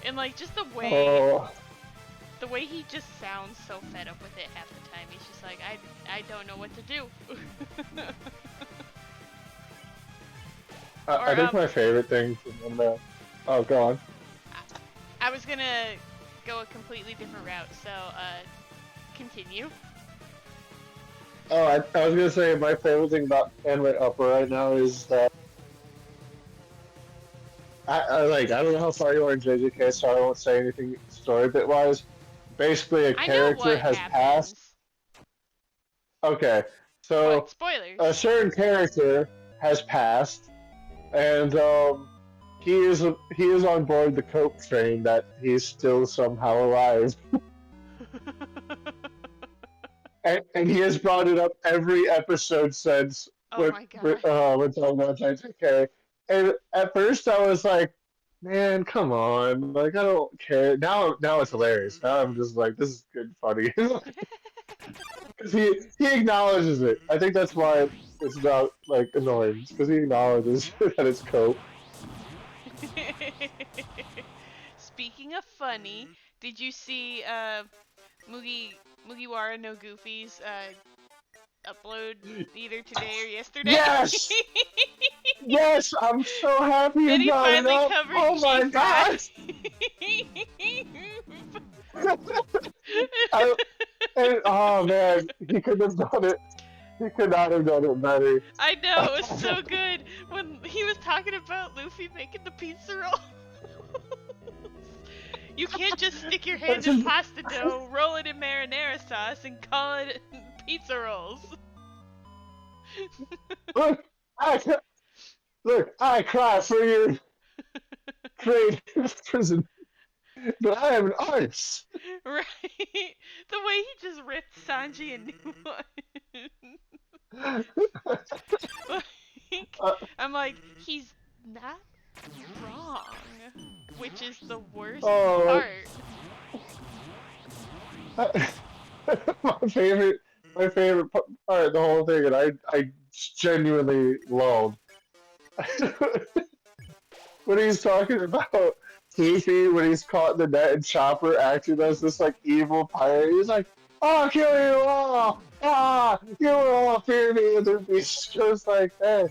And, like, just Oh, the way he just sounds so fed up with it half the time. He's just like, I don't know what to do. Or, I think my favorite thing from oh, go on. I was gonna go a completely different route, so, continue. Oh, I was gonna say my favorite thing about Anime Upper right now is that I don't know how far you are in JJK, so I won't say anything story bit wise. Basically, a I know character what has passed. happens, Okay, but so a spoilers. certain character has passed, and he is on board the cope train that he's still somehow alive, and he has brought it up every episode since Oh my god. when talking about JJK. And at first, I was like, "Man, come on! Like, I don't care." Now it's hilarious. Now I'm just like, "This is good, funny," because he acknowledges it. I think that's why it's not like annoying, because he acknowledges that it's cope. Speaking of funny, did you see Mugiwara no Goofy's upload either today or yesterday? Yes, yes, I'm so happy That you he brought it finally up. covered Oh my G5. god! I, oh man, he could have done it. He could not have done it better. I know, it was so good when he was talking about Luffy making the pizza roll. You can't just stick your hand in pasta dough, roll it in marinara sauce, and call it pizza rolls. look, I, look, I cry for your trade prison, but I am an artist. Right? The way he just ripped Sanji a new one. Like, I'm like, he's not wrong. Which is the worst oh, part. my favorite, my favorite part of the whole thing, and I genuinely loved when he's talking about Luffy when he's caught in the net and Chopper acting as this like evil pirate. He's like, "I'll kill you all! Ah, you will all fear me!" And Luffy's just like, "Hey,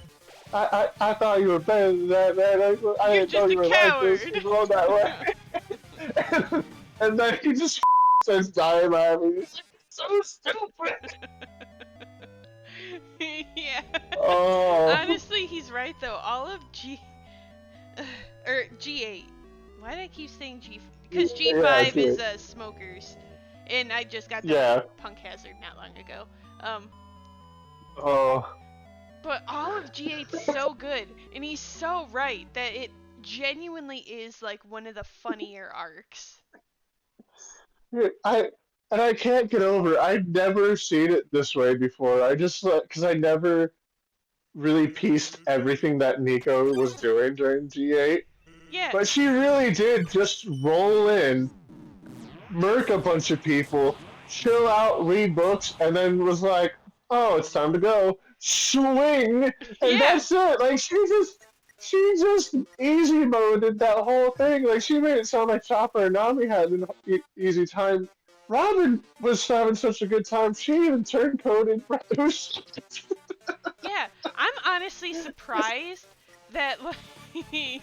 I thought you were better than that, man. I You're didn't know just a you were like this. coward. You were that way." And then he just starts dying laughing. He's like, so stupid. Yeah. Oh, Honestly, he's right though. All of or G8. Why did I keep saying G? Because yeah, G5 is smokers, and I just got done with yeah. Punk Hazard not long ago. Um, Oh, but all of G8's so good, and he's so right that it genuinely is like one of the funnier arcs. I and I can't get over it. I've never seen it this way before. I just because I never really pieced everything that Nico was doing during G8. Yeah. But she really did just roll in, murk a bunch of people, chill out, read books, and then was like, "Oh, it's time to go." Swing, and Yeah. that's it. Like she just easy moded that whole thing. Like she made it sound like Chopper and Nami had an easy time. Robin was having such a good time. She even turncoated. Yeah. I'm honestly surprised that like he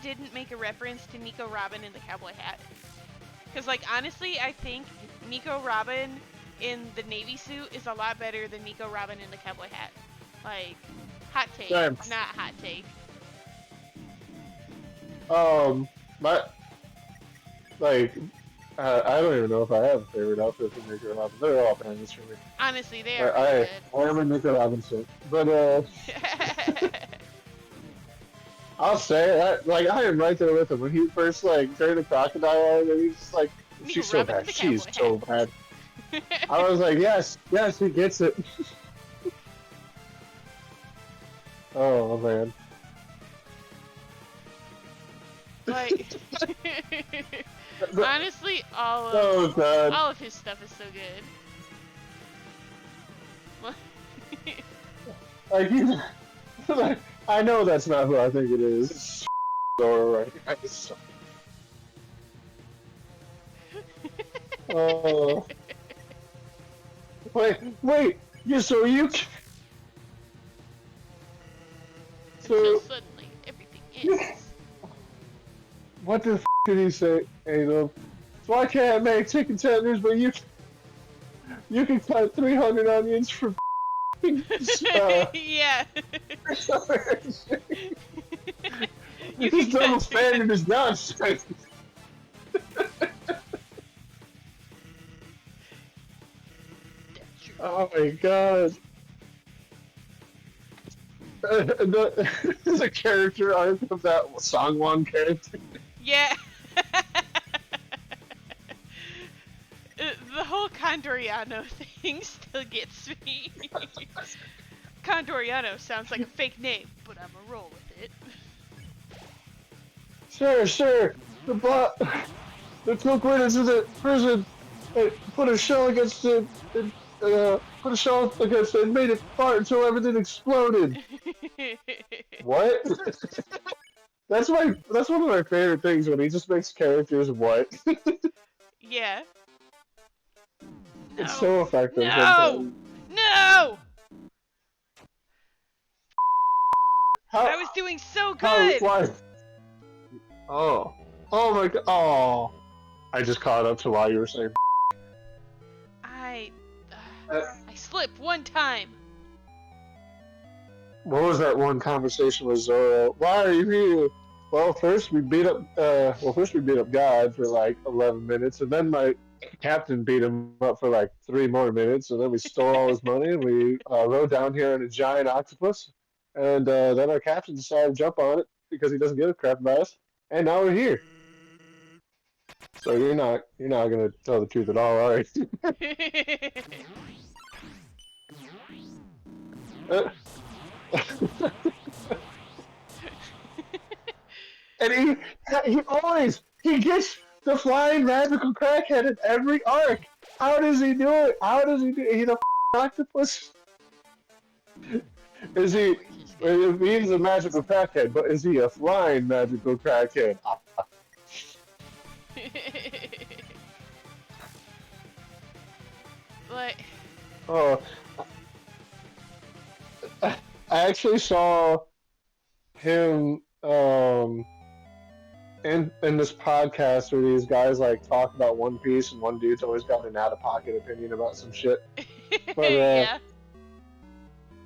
didn't make a reference to Nico Robin in the cowboy hat. Cause like honestly, I think Nico Robin in the navy suit is a lot better than Nico Robin in the cowboy hat. Like, hot take, Damn. not hot take. My like I don't even know if I have a favorite outfit for Nico Robin. They're all bangers for me. Honestly, they are I really I am a Nico Robinson, but good. I'll say that like I am right there with him when he first like turned the crocodile and he's just like Nico she's so Robin in bad, the she's cowboy so bad. I was like yes, yes, he gets it. Oh man. Like, honestly, Oh god. all of his stuff is so good. Like you like I know that's not who I think it is. It's Zoro right guys. Oh. Wait. Yeah, so you. Until So suddenly everything ends. what the did he say, Adolf? So I can't make chicken tenders, but you can cut 300 onions for Yeah. You this can double cut standard is nonsense. Oh my god. There's a character arc of that Songwon character. Yeah. The whole Condoriano thing still gets me. Condoriano sounds like a fake name, but I'm a roll with it. Sure. The took went into the prison, and put a shell against put a shell against it, and made it fart until everything exploded. What? That's one of my favorite things when he just makes characters what. Yeah. It's No. so effective No. sometimes. No. How I was doing so how good. why? Oh my god! Oh, I just caught up to why you were saying. I Uh, I slipped one time. What was that one conversation with Zoro? Why are you here? Well, first we beat up. First we beat up God for like 11 minutes, and then my captain beat him up for like 3 more minutes, and then we stole all his money, and we rode down here in a giant octopus, and then our captain decided to jump on it because he doesn't give a crap about us, and now we're here. So you're not gonna tell the truth at all, are you? And he gets the flying magical crackhead in every arc. How does he do it? How does he do it? He's a octopus. Is he? He's a magical crackhead, but is he a flying magical crackhead? Like, Oh, I actually saw him in this podcast where these guys like talk about One Piece, and one dude's always got an out of pocket opinion about some shit. But yeah.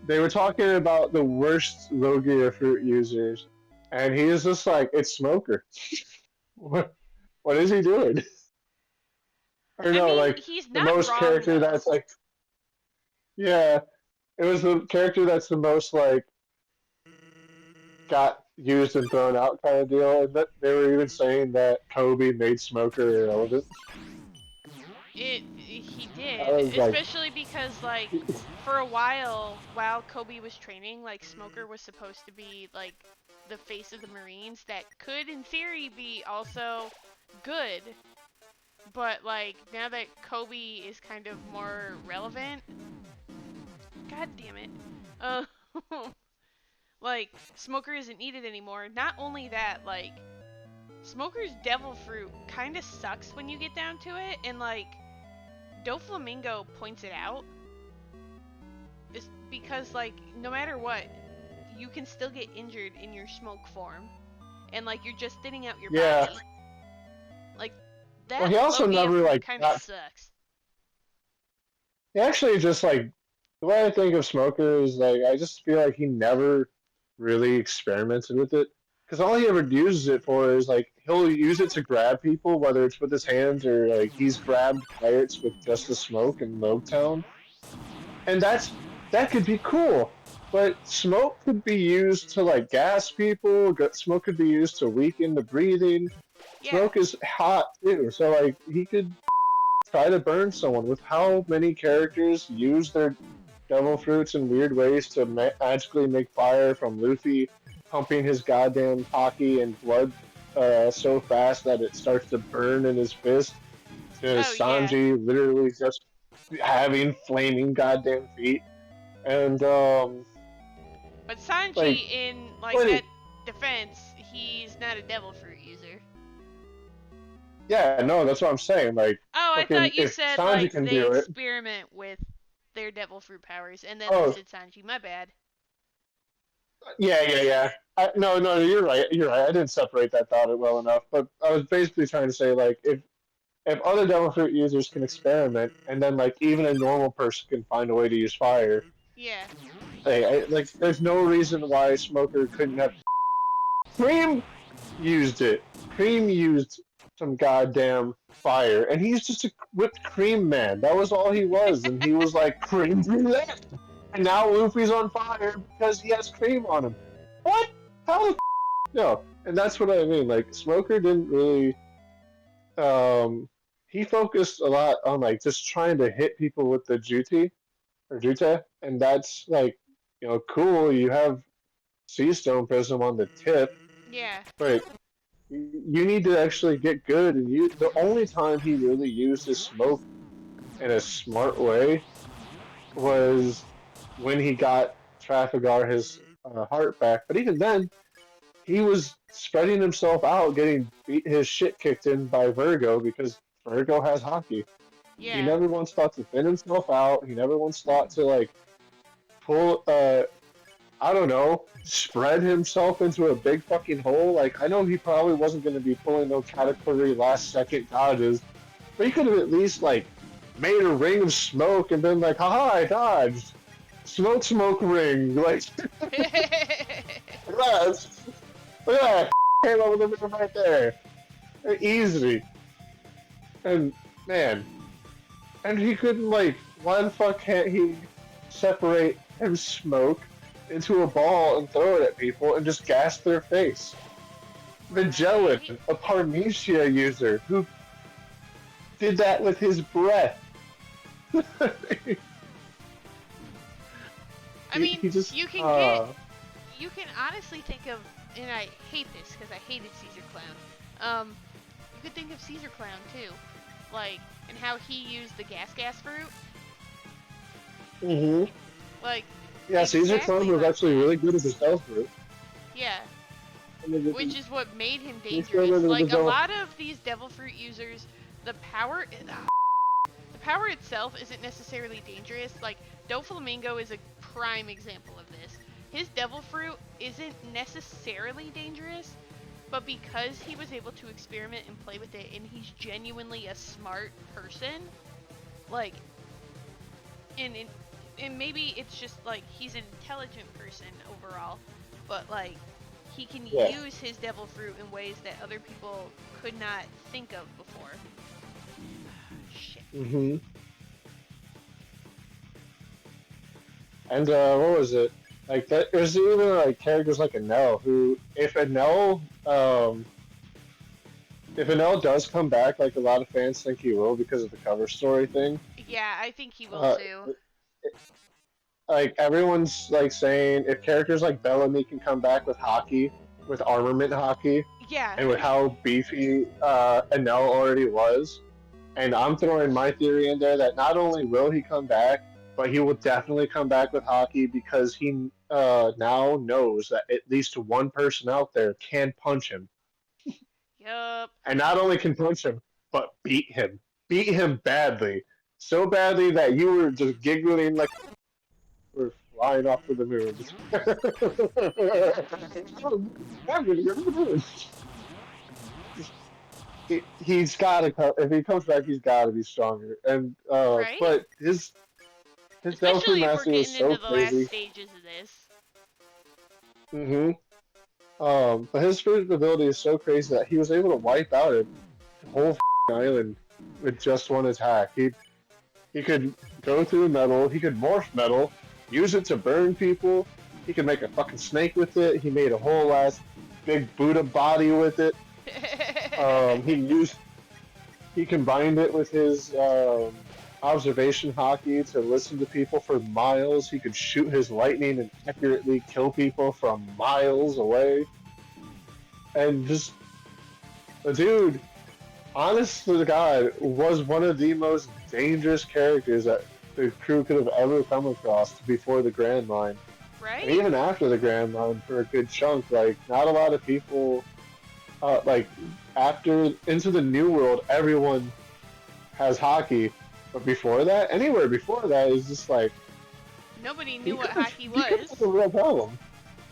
they were talking about the worst Logia fruit users, and he's just like, it's Smoker. What is he doing? Or I no, mean, like he's the not most wrong character though. that's like, yeah, it was the character that's the most like got used and thrown out kind of deal. And that they were even saying that Kobe made Smoker irrelevant. He I did, was like, especially because like for a while Kobe was training, like Smoker was supposed to be like the face of the Marines that could in theory be also good, but like now that Kobe is kind of more relevant, god damn it. Uh like Smoker isn't needed anymore. Not only that, like Smoker's devil fruit kind of sucks when you get down to it, and like Doflamingo points it out. Is because like no matter what, you can still get injured in your smoke form, and like you're just thinning out your yeah. body. Like Well, that he also Logia never fruit like kind of got. sucks. He actually just like the way I think of Smoker is like I just feel like he never really experimented with it because all he ever uses it for is like he'll use it to grab people, whether it's with his hands or like he's grabbed pirates with just the smoke in Mogetown, and that could be cool. But smoke could be used to like gas people. Smoke could be used to weaken the breathing. Yeah. Smoke is hot too, so like he could try to burn someone. With how many characters use their devil fruits in weird ways to magically make fire, from Luffy pumping his goddamn hockey and blood so fast that it starts to burn in his fist, to Oh yeah. Sanji literally just having flaming goddamn feet. And But like, Sanji in like what? that defense, he's not a devil fruit user. Yeah, no, that's what I'm saying. Like, Oh, I fucking, thought you if said Sanji like can they do it, experiment with their devil fruit powers and then oh listed Sanji. My bad. yeah, yeah, yeah. No, no, you're right. You're right. I didn't separate that thought well enough. But I was basically trying to say, like, if other devil fruit users can experiment, and then like even a normal person can find a way to use fire, Yeah. like, there's no reason why Smoker couldn't have. Cream used it. Cream used some goddamn fire, and he's just a whipped cream man. That was all he was, and he was like cream brulee. And now Luffy's on fire because he has cream on him. What? How the no? And that's what I mean. Like Smoker didn't really. He focused a lot on like just trying to hit people with the Juti or Juta, and that's like, cool. You have Sea Stone Prism on the tip, Yeah. but you need to actually get good. And the only time he really used his smoke in a smart way was when he got Trafalgar his heart back. But even then, he was spreading himself out, getting his shit kicked in by Virgo because Virgo has hockey. He Yeah. never once thought to thin himself out. He never once thought to like pull I don't know, spread himself into a big fucking hole. Like I know he probably wasn't going to be pulling no Katakuri last second dodges, but he could have at least like made a ring of smoke and been like, haha, I dodged. Smoke ring. Like yes. Look at that. Came up with him right there. Easy. And man, and he couldn't like, why the fuck can't he separate and smoke into a ball and throw it at people and just gas their face? Magellan, Right. a Parmesia user who did that with his breath. I mean, he just you can get, you can honestly think of, and I hate this because I hated Caesar Clown. You could think of Caesar Clown too, like, and how he used the gas fruit. hmm Like, Yeah, Caesar Clone exactly was like actually that. really good at his stealth route. Yeah. Which is what made him He's so dangerous. good at Like his a own. lot of these devil fruit users, the power itself isn't necessarily dangerous. Like Doflamingo is a prime example of this. His devil fruit isn't necessarily dangerous, but because he was able to experiment and play with it, and he's genuinely a smart person, like, and maybe it's just like he's an intelligent person overall, but like he can use his devil fruit in ways that other people could not think of before. Shit. And what was it? Like that, there's even like characters like Anel, who, if Anel if Anel does come back, like a lot of fans think he will because of the cover story thing. Yeah, I think he will Uh, too. like everyone's like saying, if characters like Bellamy can come back with hockey, with armament hockey, Yeah. and with how beefy Anel already was, and I'm throwing my theory in there that not only will he come back, but he will definitely come back with hockey because he now knows that at least one person out there can punch him. Yup. And not only can punch him, but beat him. Beat him badly. So badly that you were just giggling like we're flying off to the moon. He's got to come. If he comes back, he's got to be stronger. And Right? but his Delphi Especially if we're master was getting so into the last crazy. stages of this. Mm-hmm. But his first ability is so crazy that he was able to wipe out a whole island with just one attack. He could go through metal. He could morph metal, use it to burn people. He could make a fucking snake with it. He made a whole ass big Buddha body with it. He used he combined it with his observation hockey to listen to people for miles. He could shoot his lightning and accurately kill people from miles away. And just the dude, honest to God, was one of the most dangerous characters that the crew could have ever come across before the Grand Line. And Right? even after the Grand Line for a good chunk, like, not a lot of people, like, after Into the New World, everyone has hockey. But before that, anywhere before that is just like, Nobody knew what hockey he could have was. a real problem.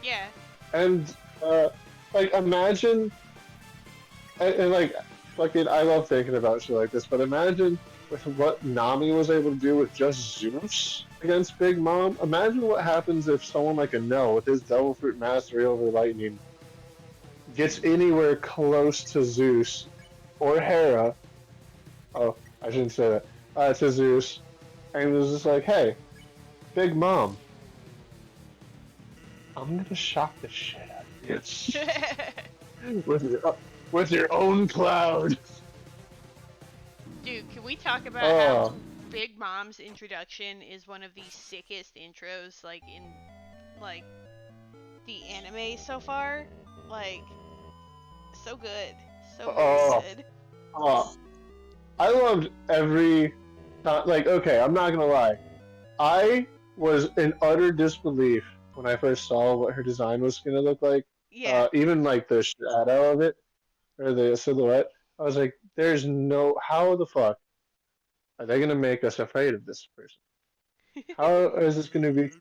Yeah. And, like, imagine, and like, fucking, I love thinking about shit like this, but imagine with what Nami was able to do with just Zeus against Big Mom. Imagine what happens if someone like a No with his Devil Fruit Mastery over Lightning gets anywhere close to Zeus or Hera. Oh, I shouldn't say that. To Zeus, and it was just like, hey, Big Mom, I'm gonna shock the shit out of you with your own cloud. Dude, can we talk about how Oh, Big Mom's introduction is one of the sickest intros, like, in, like, the anime so far? Like, so good. So very oh, good. oh. I loved every time. Like, okay, I'm not gonna lie. I was in utter disbelief when I first saw what her design was gonna look like. Yeah. Even like the shadow of it or the silhouette. I was like, there's no. How the fuck are they gonna make us afraid of this person? How is this gonna be?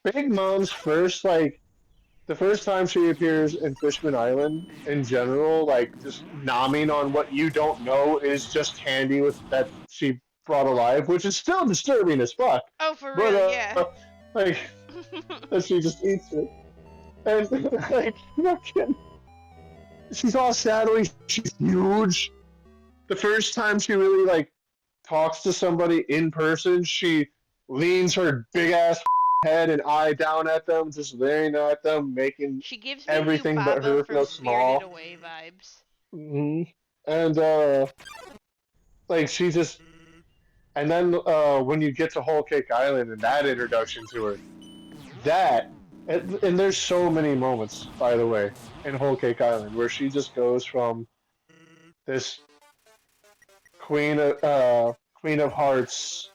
Big Mom's first like the first time she appears in Fishman Island in general, like just nomming on what you don't know is just candy with that she brought alive, which is still disturbing as fuck. Oh, for But real, yeah. like that she just eats it, and like fucking, she's all shadowy. She's huge. The first time she really like talks to somebody in person, she leans her big ass head and eye down at them, just staring at them, making She gives me everything but Yubaba her from feel Spirited small. Away vibes. Hmm. And like she just, and then when you get to Whole Cake Island and that introduction to her, that, and there's so many moments, by the way, in Whole Cake Island where she just goes from this Queen of Hearts,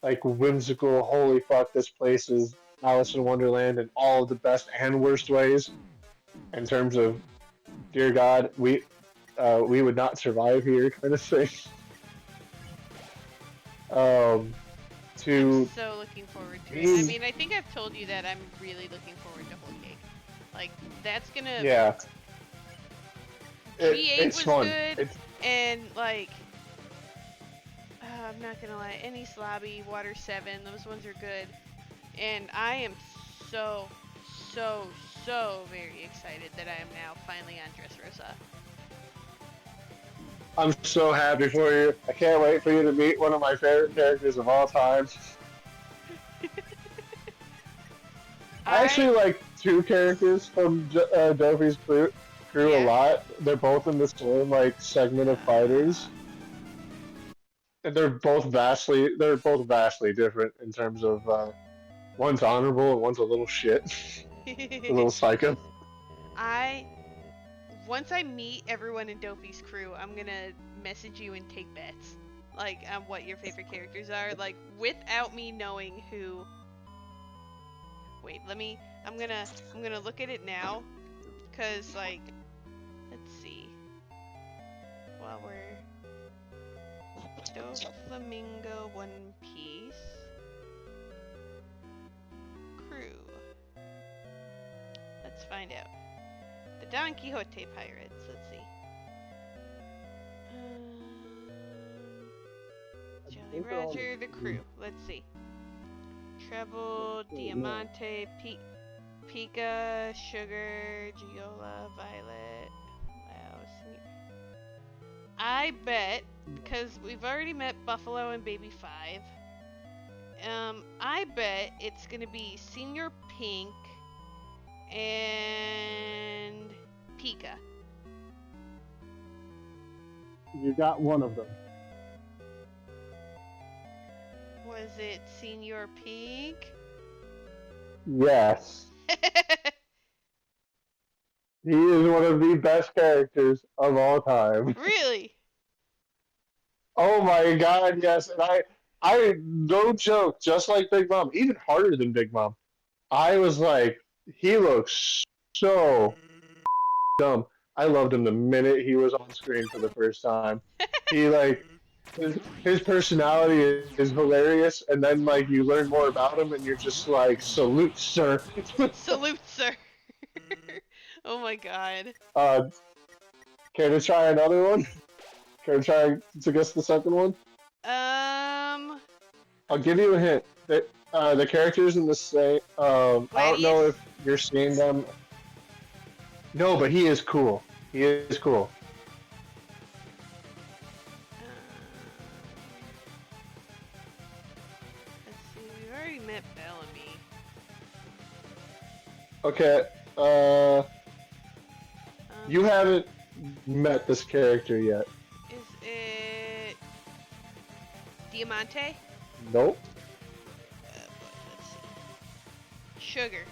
like whimsical, holy fuck, this place is Alice in Wonderland in all of the best and worst ways. In terms of, dear God, we would not survive here, kind of thing. Um, I'm to so looking forward to it. I me, mean, I think I've told you that I'm really looking forward to Whole Cake. Like, that's gonna. yeah, G8 it's was fun. good, and, like, I'm not gonna lie, any Slobby, Water 7, those ones are good. And I am so, so, so very excited that I am now finally on Dressrosa. I'm so happy for you. I can't wait for you to meet one of my favorite characters of all time. I I actually like two characters from Dopey's Flute. crew a lot. They're both in the same like segment of fighters, and they're both vastly different in terms of one's honorable and one's a little shit, a little psycho. I once I meet everyone in Dopey's crew, I'm gonna message you and take bets, like on what your favorite characters are, like without me knowing who. Wait, I'm gonna look at it now, cause like, let's see. While we're Doflamingo One Piece crew, let's find out. The Don Quixote pirates. Let's see. Jolly Roger, the crew. Let's see. Treble, Diamante, Pika, Sugar, Giola, Violet. Wow. I bet, because we've already met Buffalo and Baby 5. I bet it's gonna be Senior Pink and Pika. You got one of them. Was it Senior Pink? Yes. He is one of the best characters of all time. Really? Oh my god, yes. And no joke, just like Big Mom, even harder than Big Mom. I was like, he looks so dumb. I loved him the minute he was on screen for the first time. He like his personality is hilarious, and then like you learn more about him, and you're just like, salute, sir. Salute, sir. Oh my god. Care to try another one? Care to try to guess the second one? I'll give you a hint. The characters in the same. I don't know if you're seeing them. No, but he is cool. He is cool. Let's see. We've already met Bellamy. Okay. You haven't met this character yet. Is it Diamante? Nope. Let's see. Sugar.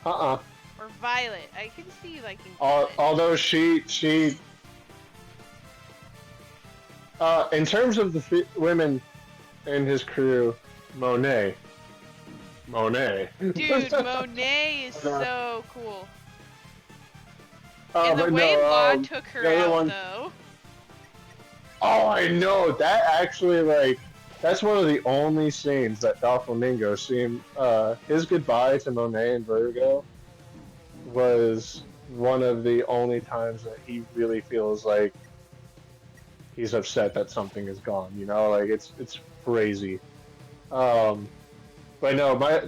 Uh-uh. Or Violet. I can see liking Violet. Although she in terms of the women in his crew, Monet. Dude, Monet is so cool. And the way Law took her out, though. Oh, I know. That actually, like, that's one of the only scenes that Doflamingo seemed, his goodbye to Monet and Virgo was one of the only times that he really feels like he's upset that something is gone, you know? Like, it's crazy. But no, my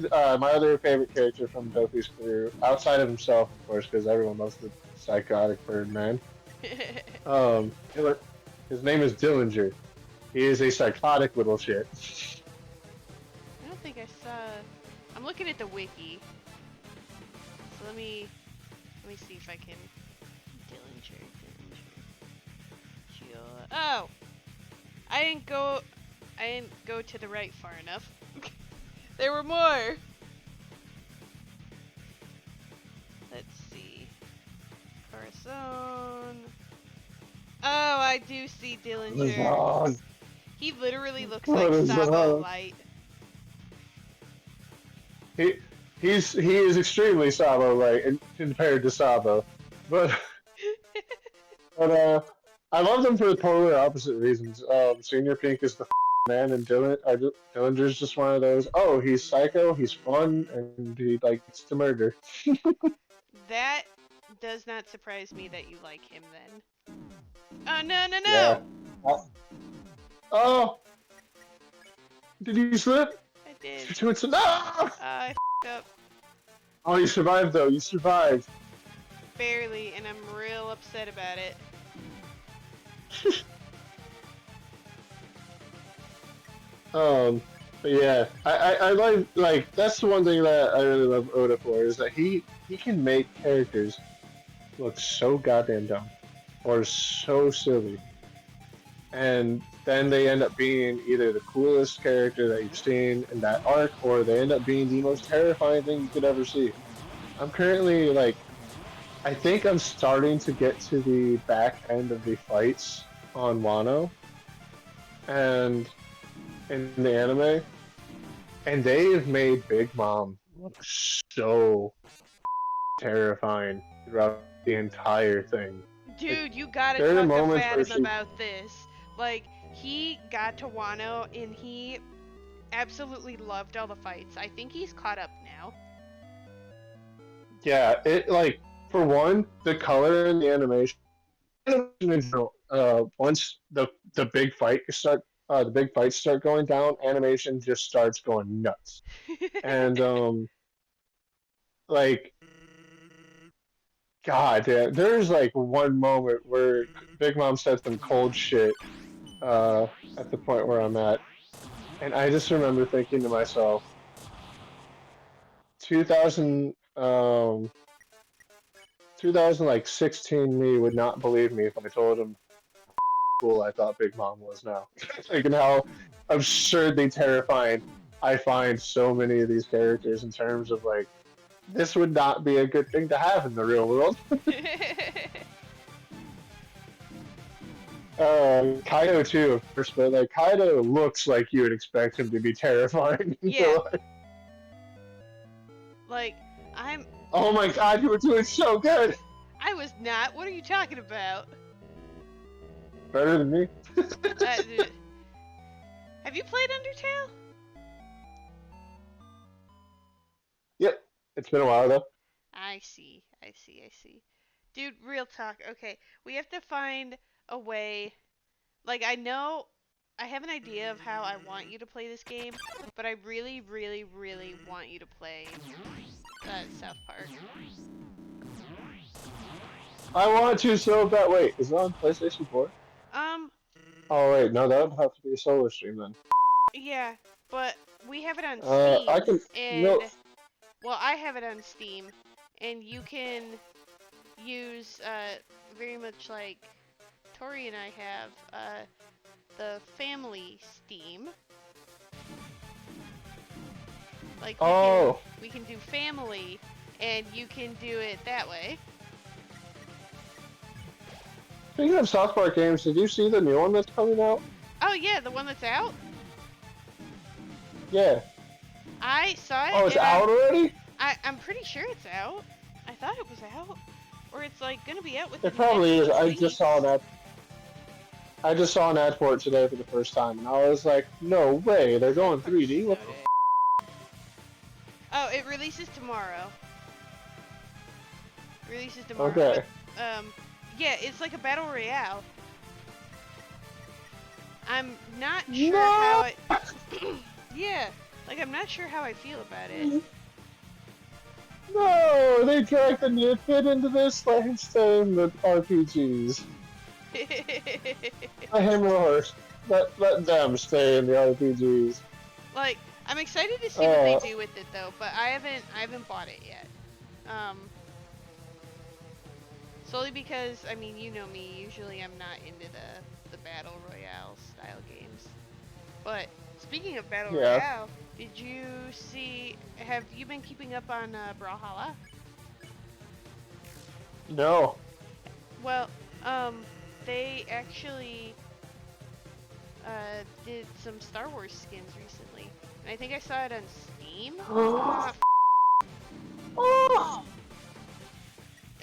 other favorite character from Dopey's crew, outside of himself, of course, because everyone loves the psychotic bird man. His name is Dillinger. He is a psychotic little shit. I don't think I saw. I'm looking at the wiki. So let me see if I can. Dillinger. Oh, I didn't go to the right far enough. There were more. Let's see. Corazon. Oh, I do see Dillinger. He literally looks like Sabo Light. He is extremely Sabo Light compared to Sabo, but I love them for the polar opposite reasons. Senior Pink is the man, and Dillinger's just one of those. Oh, he's psycho, he's fun, and he likes to murder. That does not surprise me that you like him then. Oh, no! Yeah. Oh! Did you slip? I did. You're doing so. No! I f***ed up. Oh, you survived though. You survived. Barely, and I'm real upset about it. But yeah, I like that's the one thing that I really love Oda for, is that he can make characters looks so goddamn dumb or so silly, and then they end up being either the coolest character that you've seen in that arc, or they end up being the most terrifying thing you could ever see. I'm currently like, I think I'm starting to get to the back end of the fights on Wano and in the anime, and they've made Big Mom look so terrifying throughout the entire thing. Like, Dude, you gotta there are talk to moments where Fathom she, about this. Like, he got to Wano and he absolutely loved all the fights. I think he's caught up now. yeah, it like for one, the color in the animation in general, once the big fight start, the big fights start going down, animation just starts going nuts. And like, God, yeah, there's like one moment where Big Mom said some cold shit uh, at the point where I'm at, and I just remember thinking to myself, 2000 2000 like 16 me would not believe me if I told him cool I thought Big Mom was now. Like, and how absurdly terrifying I find so many of these characters in terms of like, this would not be a good thing to have in the real world. Kaido too, of course, but like Kaido looks like you would expect him to be terrifying in Yeah. real life. Like, I'm. Oh my god, you were doing so good! I was not. What are you talking about? Better than me. Have you played Undertale? Yep, it's been a while though. I see. I see. I see. Dude, real talk. Okay, we have to find a way. Like, I know I have an idea of how I want you to play this game, but I really, really, really want you to play South Park. I want to so bad. Wait, is it on PlayStation 4? Um, Oh wait, no, that would have to be a solo stream then. yeah, but we have it on Steam, I can. and No. well, I have it on Steam, and you can use very much like Tori and I have the family Steam. Like Oh. we can do family, and you can do it that way. Speaking of South Park games, did you see the new one that's coming out? Oh yeah, the one that's out. Yeah. I saw it. Oh, it's and out already? I'm pretty sure it's out. I thought it was out, or it's like gonna be out within It the next probably is. 6 I just weeks. saw an ad. I just saw an ad for it today for the first time, and I was like, "No way, they're going 3D." What the? Oh, it releases tomorrow. Releases tomorrow. Okay. But, yeah, it's like a battle royale. I'm not sure how it. Yeah, like I'm not sure how I feel about it. No, they dragged the nitpit into this. Let him stay in the RPGs. Let him or her. Let them stay in the RPGs. Like, I'm excited to see what they do with it though, but I haven't bought it yet. Solely because, I mean, you know me, usually I'm not into the battle royale style games. But speaking of battle royale, did you see? Have you been keeping up on Brawlhalla? No. Well, they actually did some Star Wars skins recently, and I think I saw it on Steam. Oh.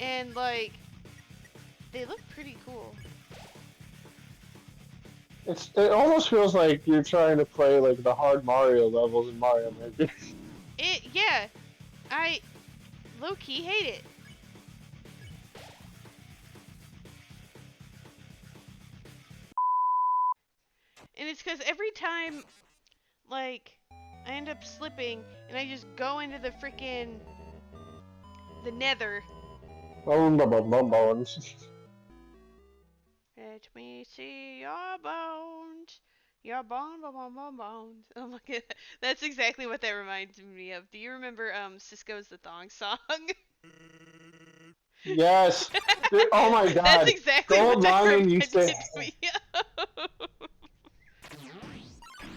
And like, they look pretty cool. It almost feels like you're trying to play like the hard Mario levels in Mario Maker. Yeah, I low-key hate it. And it's because every time, like, I end up slipping and I just go into the freaking the nether. Let me see your bones. Your bones. Oh my god. That's exactly what that reminds me of. Do you remember Cisco's The Thong Song? Yes. Oh my god. That's exactly Gold what that Lion used to. reminded me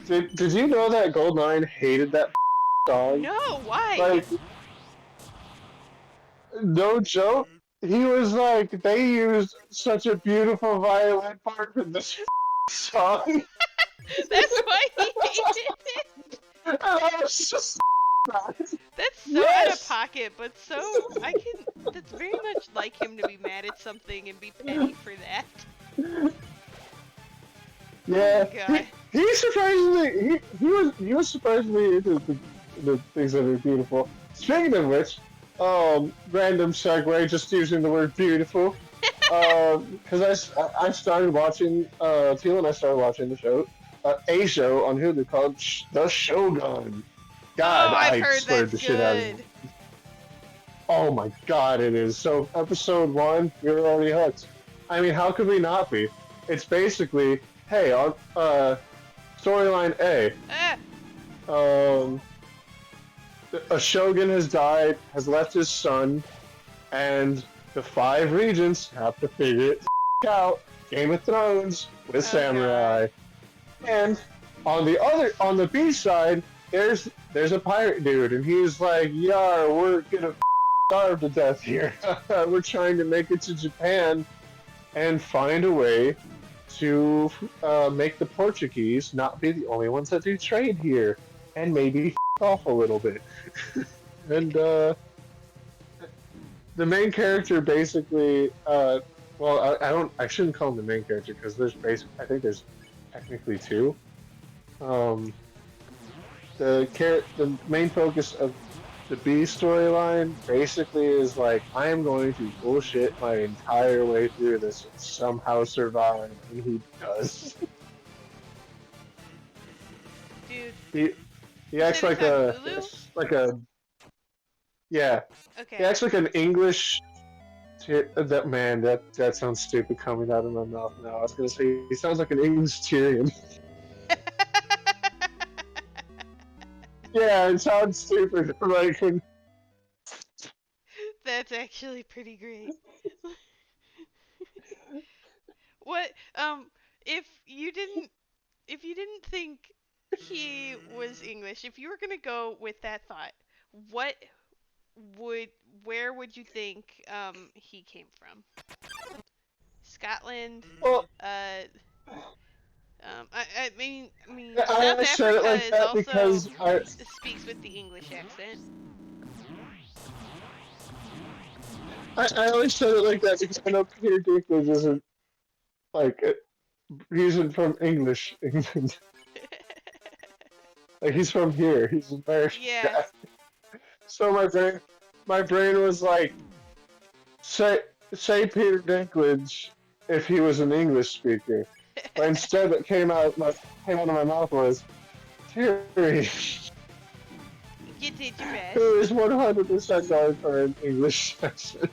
of. Did you know that Gold Lion hated that song? No, why? Like, no joke. He was like, they used such a beautiful violin part in this song. That's why he hated it. And I was just That's so out of yes! pocket, but so I can. That's very much like him to be mad at something and be petty for that. Yeah, Oh god. he surprisingly he was surprisingly into the things that are beautiful. Speaking of which, random segue, just using the word beautiful. Because I started watching Teal and I started watching the show, a show on Hulu called The Shogun. God, Oh, I've I heard swear that's the shit out of good. it. Oh my god, it is. So episode 1, we were already hooked. I mean, how could we not be? It's basically, hey, on storyline A, Ah, um, a shogun has died, has left his son, and the 5 regents have to figure it out. Game of Thrones with oh samurai. god. And on the B side, there's a pirate dude, and he's like, "Yar, we're gonna starve to death here. We're trying to make it to Japan and find a way to make the Portuguese not be the only ones that do trade here, and maybe off a little bit." And the main character basically, well, I shouldn't call him the main character because I think there's technically 2. Um, the main focus of the B storyline basically is like, I am going to bullshit my entire way through this and somehow survive, and he does. Dude. He You acts said it's like on a Hulu? like a yeah. He Okay. acts like an English. That man, that sounds stupid coming out of my mouth now. I was gonna say he sounds like an English Tyrion. Yeah, it sounds stupid. Like when That's actually pretty great. What if you didn't think he was English, if you were going to go with that thought, what would where would you think he came from? Scotland, well, uh I mean I South said it Africa like is that also because I speaks with the English accent. I always said it like that because I know Peter Dinklage isn't like he isn't from English England. Like he's from here. He's an American Yeah. guy. So my brain was like, say Peter Dinklage if he was an English speaker. But instead, what came out of my mouth was Terry, You did your best. who is 100% going for an English accent.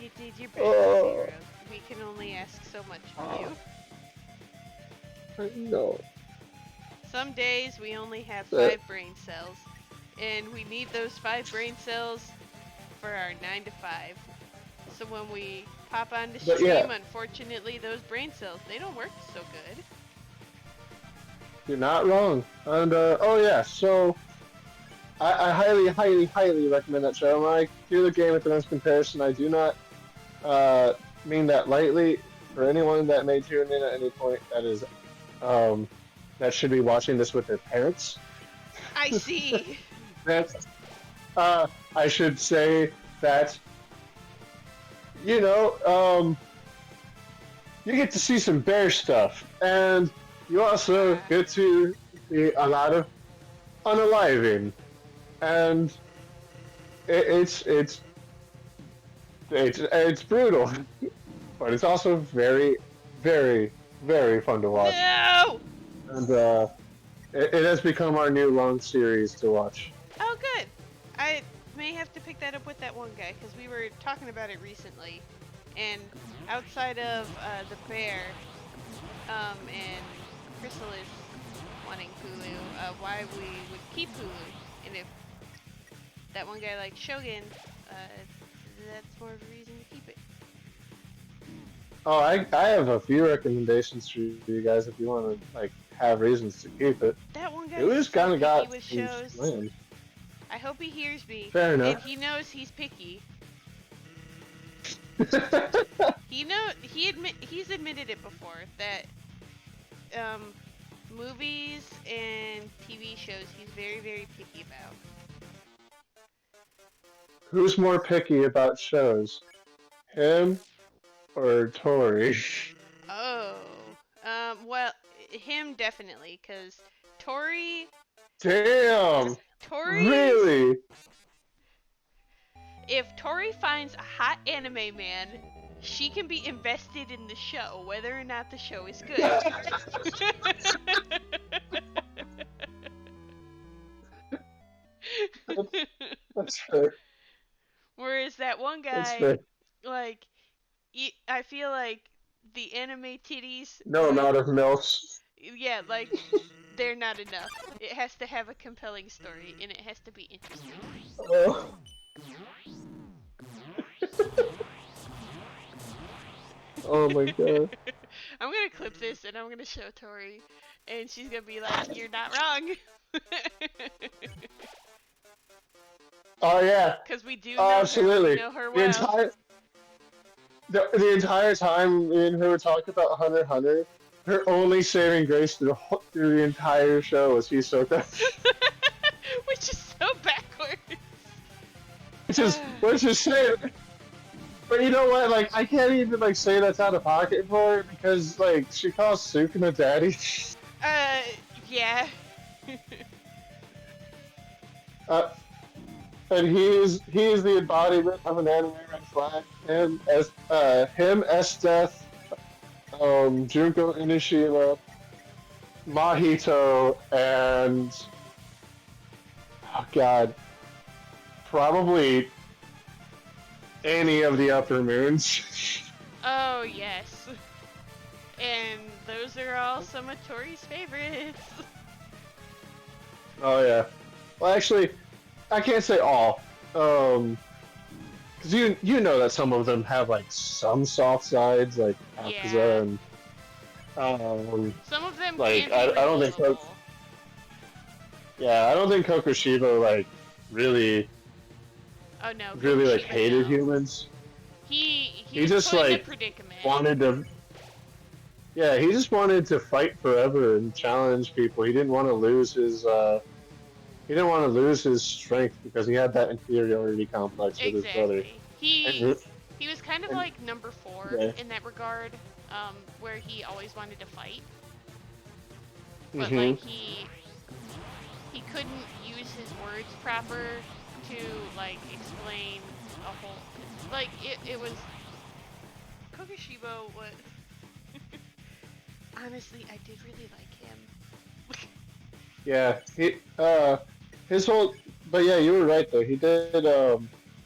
You did your best, Oh. Zero. We can only ask so much of you. I know. Some days we only have That- 5 brain cells, and we need those 5 brain cells for our 9 to 5. So when we pop on the But stream, yeah. unfortunately, those brain cells, they don't work so good. You're not wrong. And oh yeah, so I highly, highly, highly recommend that show. When I do the Game of Thrones comparison, I do not mean that lightly. For anyone that may tune in at any point, that should be watching this with their parents. I see. That's I should say that you know you get to see some bear stuff, and you also get to see a lot of unaliving, and it's brutal, but it's also very, very, very fun to watch, No! and it has become our new long series to watch. Oh, good. I may have to pick that up with that one guy, because we were talking about it recently. And outside of the bear, and Chrysalis wanting Hulu, why we would keep Hulu. And if that one guy likes Shogun, that's more of a reason to keep it. Oh, I have a few recommendations for you guys if you want to like have reasons to keep it. That one It guy's was so kind of picky got with some shows. land. I hope he hears me. Fair enough. And he knows he's picky. He's admitted it before that movies and TV shows he's very, very picky about. Who's more picky about shows, him or Tori? Oh, well, him definitely, cause Tori. Damn. Tori's. Really? If Tori finds a hot anime man, she can be invested in the show, whether or not the show is good. That's fair. Whereas that one That's guy, fair. like, I feel like the anime titties. No amount of milks. Yeah, like, they're not enough. It has to have a compelling story, and it has to be interesting. Oh. Oh my god. I'm gonna clip this and I'm gonna show Tori, and she's gonna be like, "You're not wrong." Oh yeah. Because we do know absolutely. her. We know her well. The entire time me and her were talking about Hunter x Hunter, her only saving grace through the entire show was Hisoka. Which is so backwards. Which is sad. But you know what? Like, I can't even like say that's out of pocket for her because like she calls Sukuna daddy. Yeah. And he is the embodiment of an anime red flag. Him, Death, Junko Inishima, Mahito, and oh god, probably any of the upper moons. Oh yes. And those are all some of Tori's favorites. Oh yeah. Well, actually, I can't say all. Because you know that some of them have like some soft sides, like Akuza and some of them like can be I don't think I don't think Kokushibo like really really like hated humans. He just like wanted to. Yeah, he just wanted to fight forever and challenge people. He didn't want to lose his. He didn't want to lose his strength because he had that inferiority complex with his brother. He was kind of like number 4 in that regard, where he always wanted to fight, but like he couldn't use his words proper to like explain a whole. Like it was Kokushibo was. Honestly, I did really like him. Yeah, his whole, but yeah, you were right though. He did,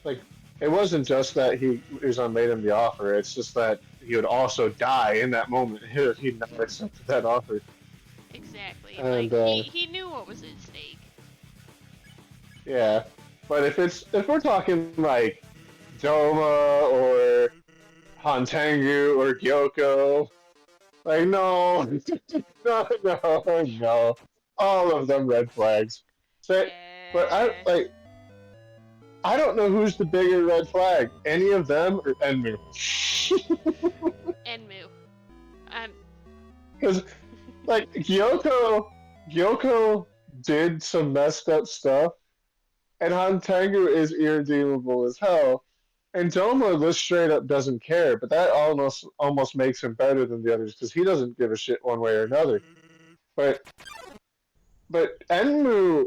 like, it wasn't just that Uzan made him the offer. It's just that he would also die in that moment if he never accepted that offer. Exactly. And, like he knew what was at stake. Yeah, but if we're talking like Doma or Hantengu or Gyoko, like no, no. All of them red flags. So, but I don't know who's the bigger red flag. Any of them or Enmu? Enmu. Because like Gyoko did some messed up stuff, and Hantengu is irredeemable as hell. And Doma just straight up doesn't care, but that almost makes him better than the others because he doesn't give a shit one way or another. But Enmu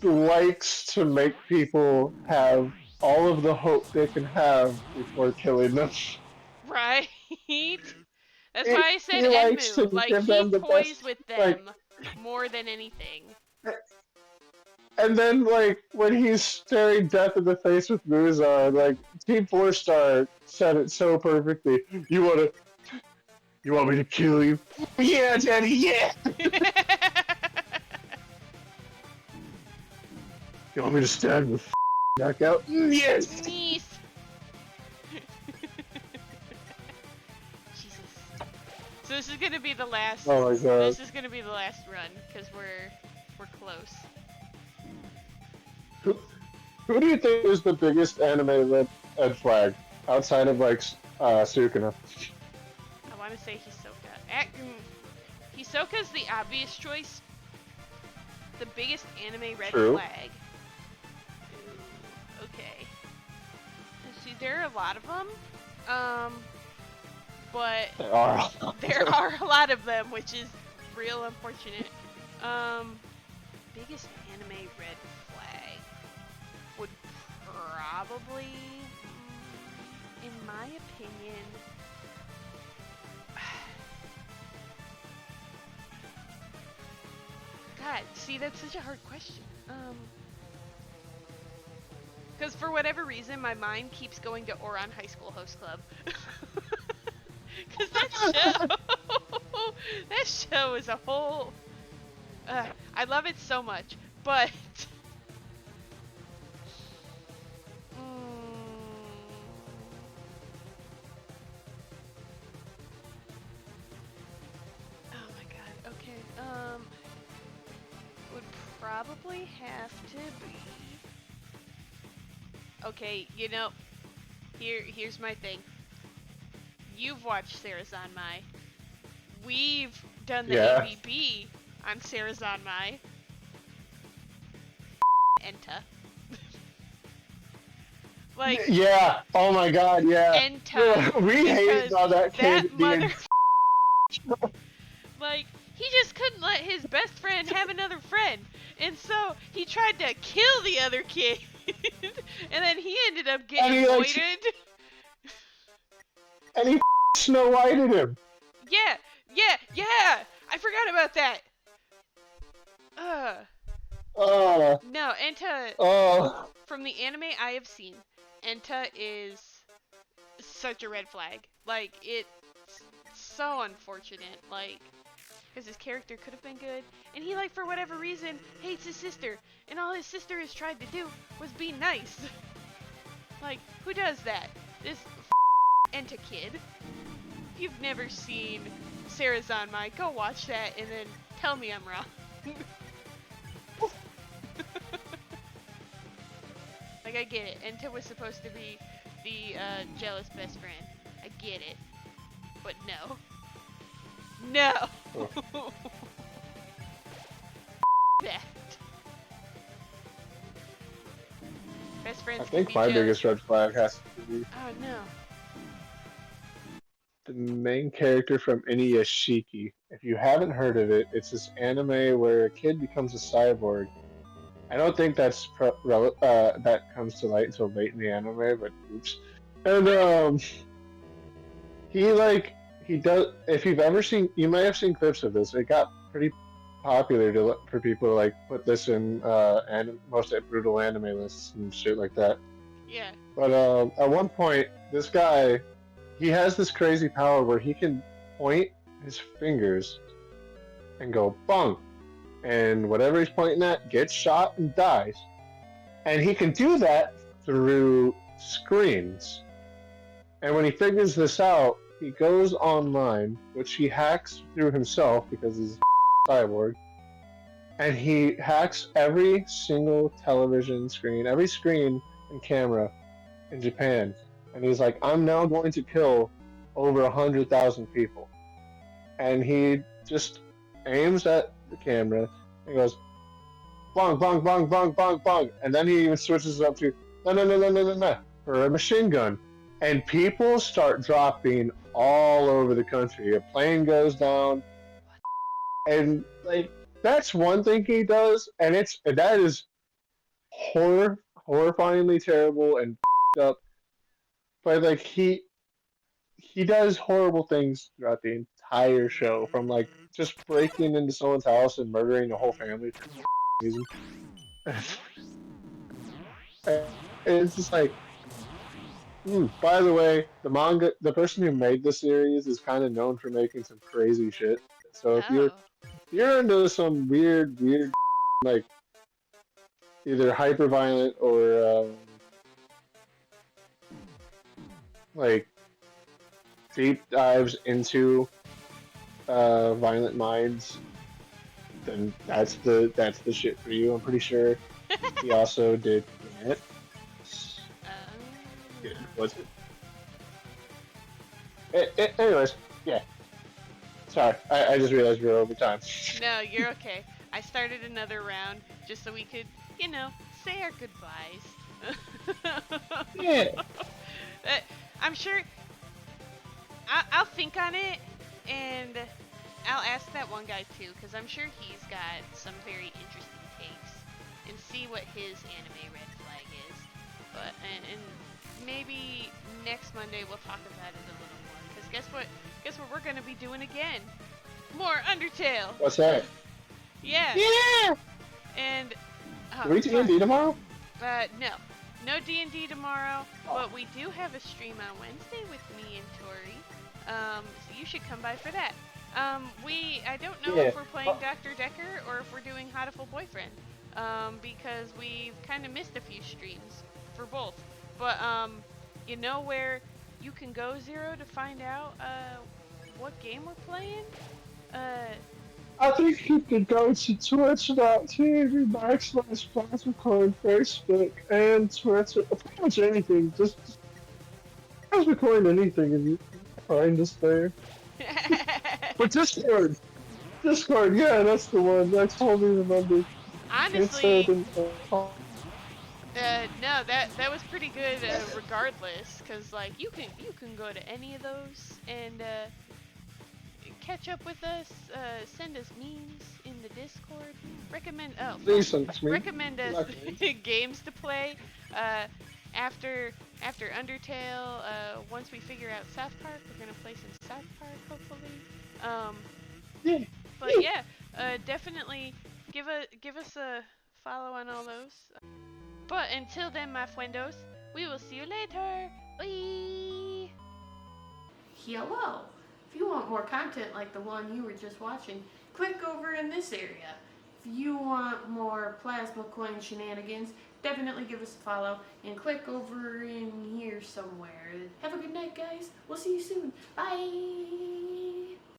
likes to make people have all of the hope they can have before killing them. Right? That's why I said Enmu. Like, he toys with them more than anything. And then, like, when he's staring death in the face with Muzan, like, Team 4-Star said it so perfectly. You want me to kill you? Yeah, Daddy, yeah! You want me to stab the back out? Yes! Yes! Jesus. So this is gonna be the last. Oh my god. This is gonna be the last run because we're close. Who do you think is the biggest anime red flag outside of like Sukuna? I want to say Hisoka. Hisoka's the obvious choice. The biggest anime red True. flag. Ooh, okay. Let's see, there are a lot of them. But there are a lot of them, which is real unfortunate. Biggest anime red flag would probably, in my opinion, God, see, that's such a hard question. Because for whatever reason, my mind keeps going to Ouran High School Host Club. Because that show is a whole. I love it so much, but. Oh my god. Okay. Would probably have to be. Okay, you know, here's my thing. You've watched Sarazanmai. We've done the ABB on Sarazanmai. Enta. Like. Yeah. Oh my god. Yeah. Enta. We hated all that kid being. Like, he just couldn't let his best friend have another friend, and so he tried to kill the other kid, and then he ended up getting voided. And he Snow Whited him. Yeah. I forgot about that. No, Enta. From the anime I have seen, Enta is such a red flag. Like, it's so unfortunate. Like, because his character could have been good, and he, like, for whatever reason, hates his sister, and all his sister has tried to do was be nice. Like, who does that? This Enta kid. If you've never seen Sarazanmai, go watch that and then tell me I'm wrong. Like, I get it. Enta was supposed to be the jealous best friend. I get it. But no. No! That. Best friends. I think my biggest red flag has to be. Oh no. The main character from Inuyashiki. If you haven't heard of it, it's this anime where a kid becomes a cyborg. I don't think that's that comes to light until late in the anime, but oops. And he does. If you've ever seen, you might have seen clips of this. It got pretty popular for people to like put this in most brutal anime lists and shit like that. Yeah. But at one point, this guy, he has this crazy power where he can point his fingers and go bonk, and whatever he's pointing at gets shot and dies. And he can do that through screens. And when he figures this out, he goes online, which he hacks through himself because he's a cyborg, and he hacks every single television screen, every screen and camera in Japan. And he's like, I'm now going to kill over 100,000 people. And he just aims at the camera and goes, bong, bong, bong, bong, bong, bong. And then he even switches it up to, no, for a machine gun. And people start dropping all over the country. A plane goes down. And, like, that's one thing he does. And that is horrifyingly terrible and up. But, like, he does horrible things throughout the entire show, from like just breaking into someone's house and murdering a whole family for no reason. And it's just like, by the way, the person who made the series is kind of known for making some crazy shit. So if you're into some weird like either hyper violent or like deep dives into violent minds, then that's the shit for you. I'm pretty sure he also did it. Good, was it? Anyways, yeah. Sorry, I just realized we were over time. No, you're okay. I started another round just so we could, say our goodbyes. Yeah. I'm sure I'll think on it, and I'll ask that one guy too, because I'm sure he's got some very interesting takes, and see what his anime red flag is. But and maybe next Monday we'll talk about it a little more. Because guess what? Guess what we're gonna be doing again? More Undertale. What's that? Yeah. Yeah. And Are we D&D tomorrow? No D&D tomorrow, but we do have a stream on Wednesday with me and Tori. So you should come by for that. I don't know if we're playing Dr. Decker or if we're doing Hatoful Boyfriend, because we've kind of missed a few streams for both. But you know where you can go, Zero, to find out what game we're playing? I think you could go to twitch.tv/Plasmacoin, Facebook, and Twitter. Pretty much anything. Just Plasmacoin anything, and you can find us there. But Discord! Discord, yeah, that's the one. I totally remember. Honestly, no, that was pretty good regardless, cause like you can go to any of those and catch up with us, send us memes in the Discord, recommend us games to play after Undertale. Once we figure out South Park, we're gonna play some South Park hopefully. But yeah, definitely give us a follow on all those. But until then, my friendos, we will see you later. Bye. Hello. If you want more content like the one you were just watching, click over in this area. If you want more Plasma Coin shenanigans, definitely give us a follow and click over in here somewhere. Have a good night, guys. We'll see you soon. Bye.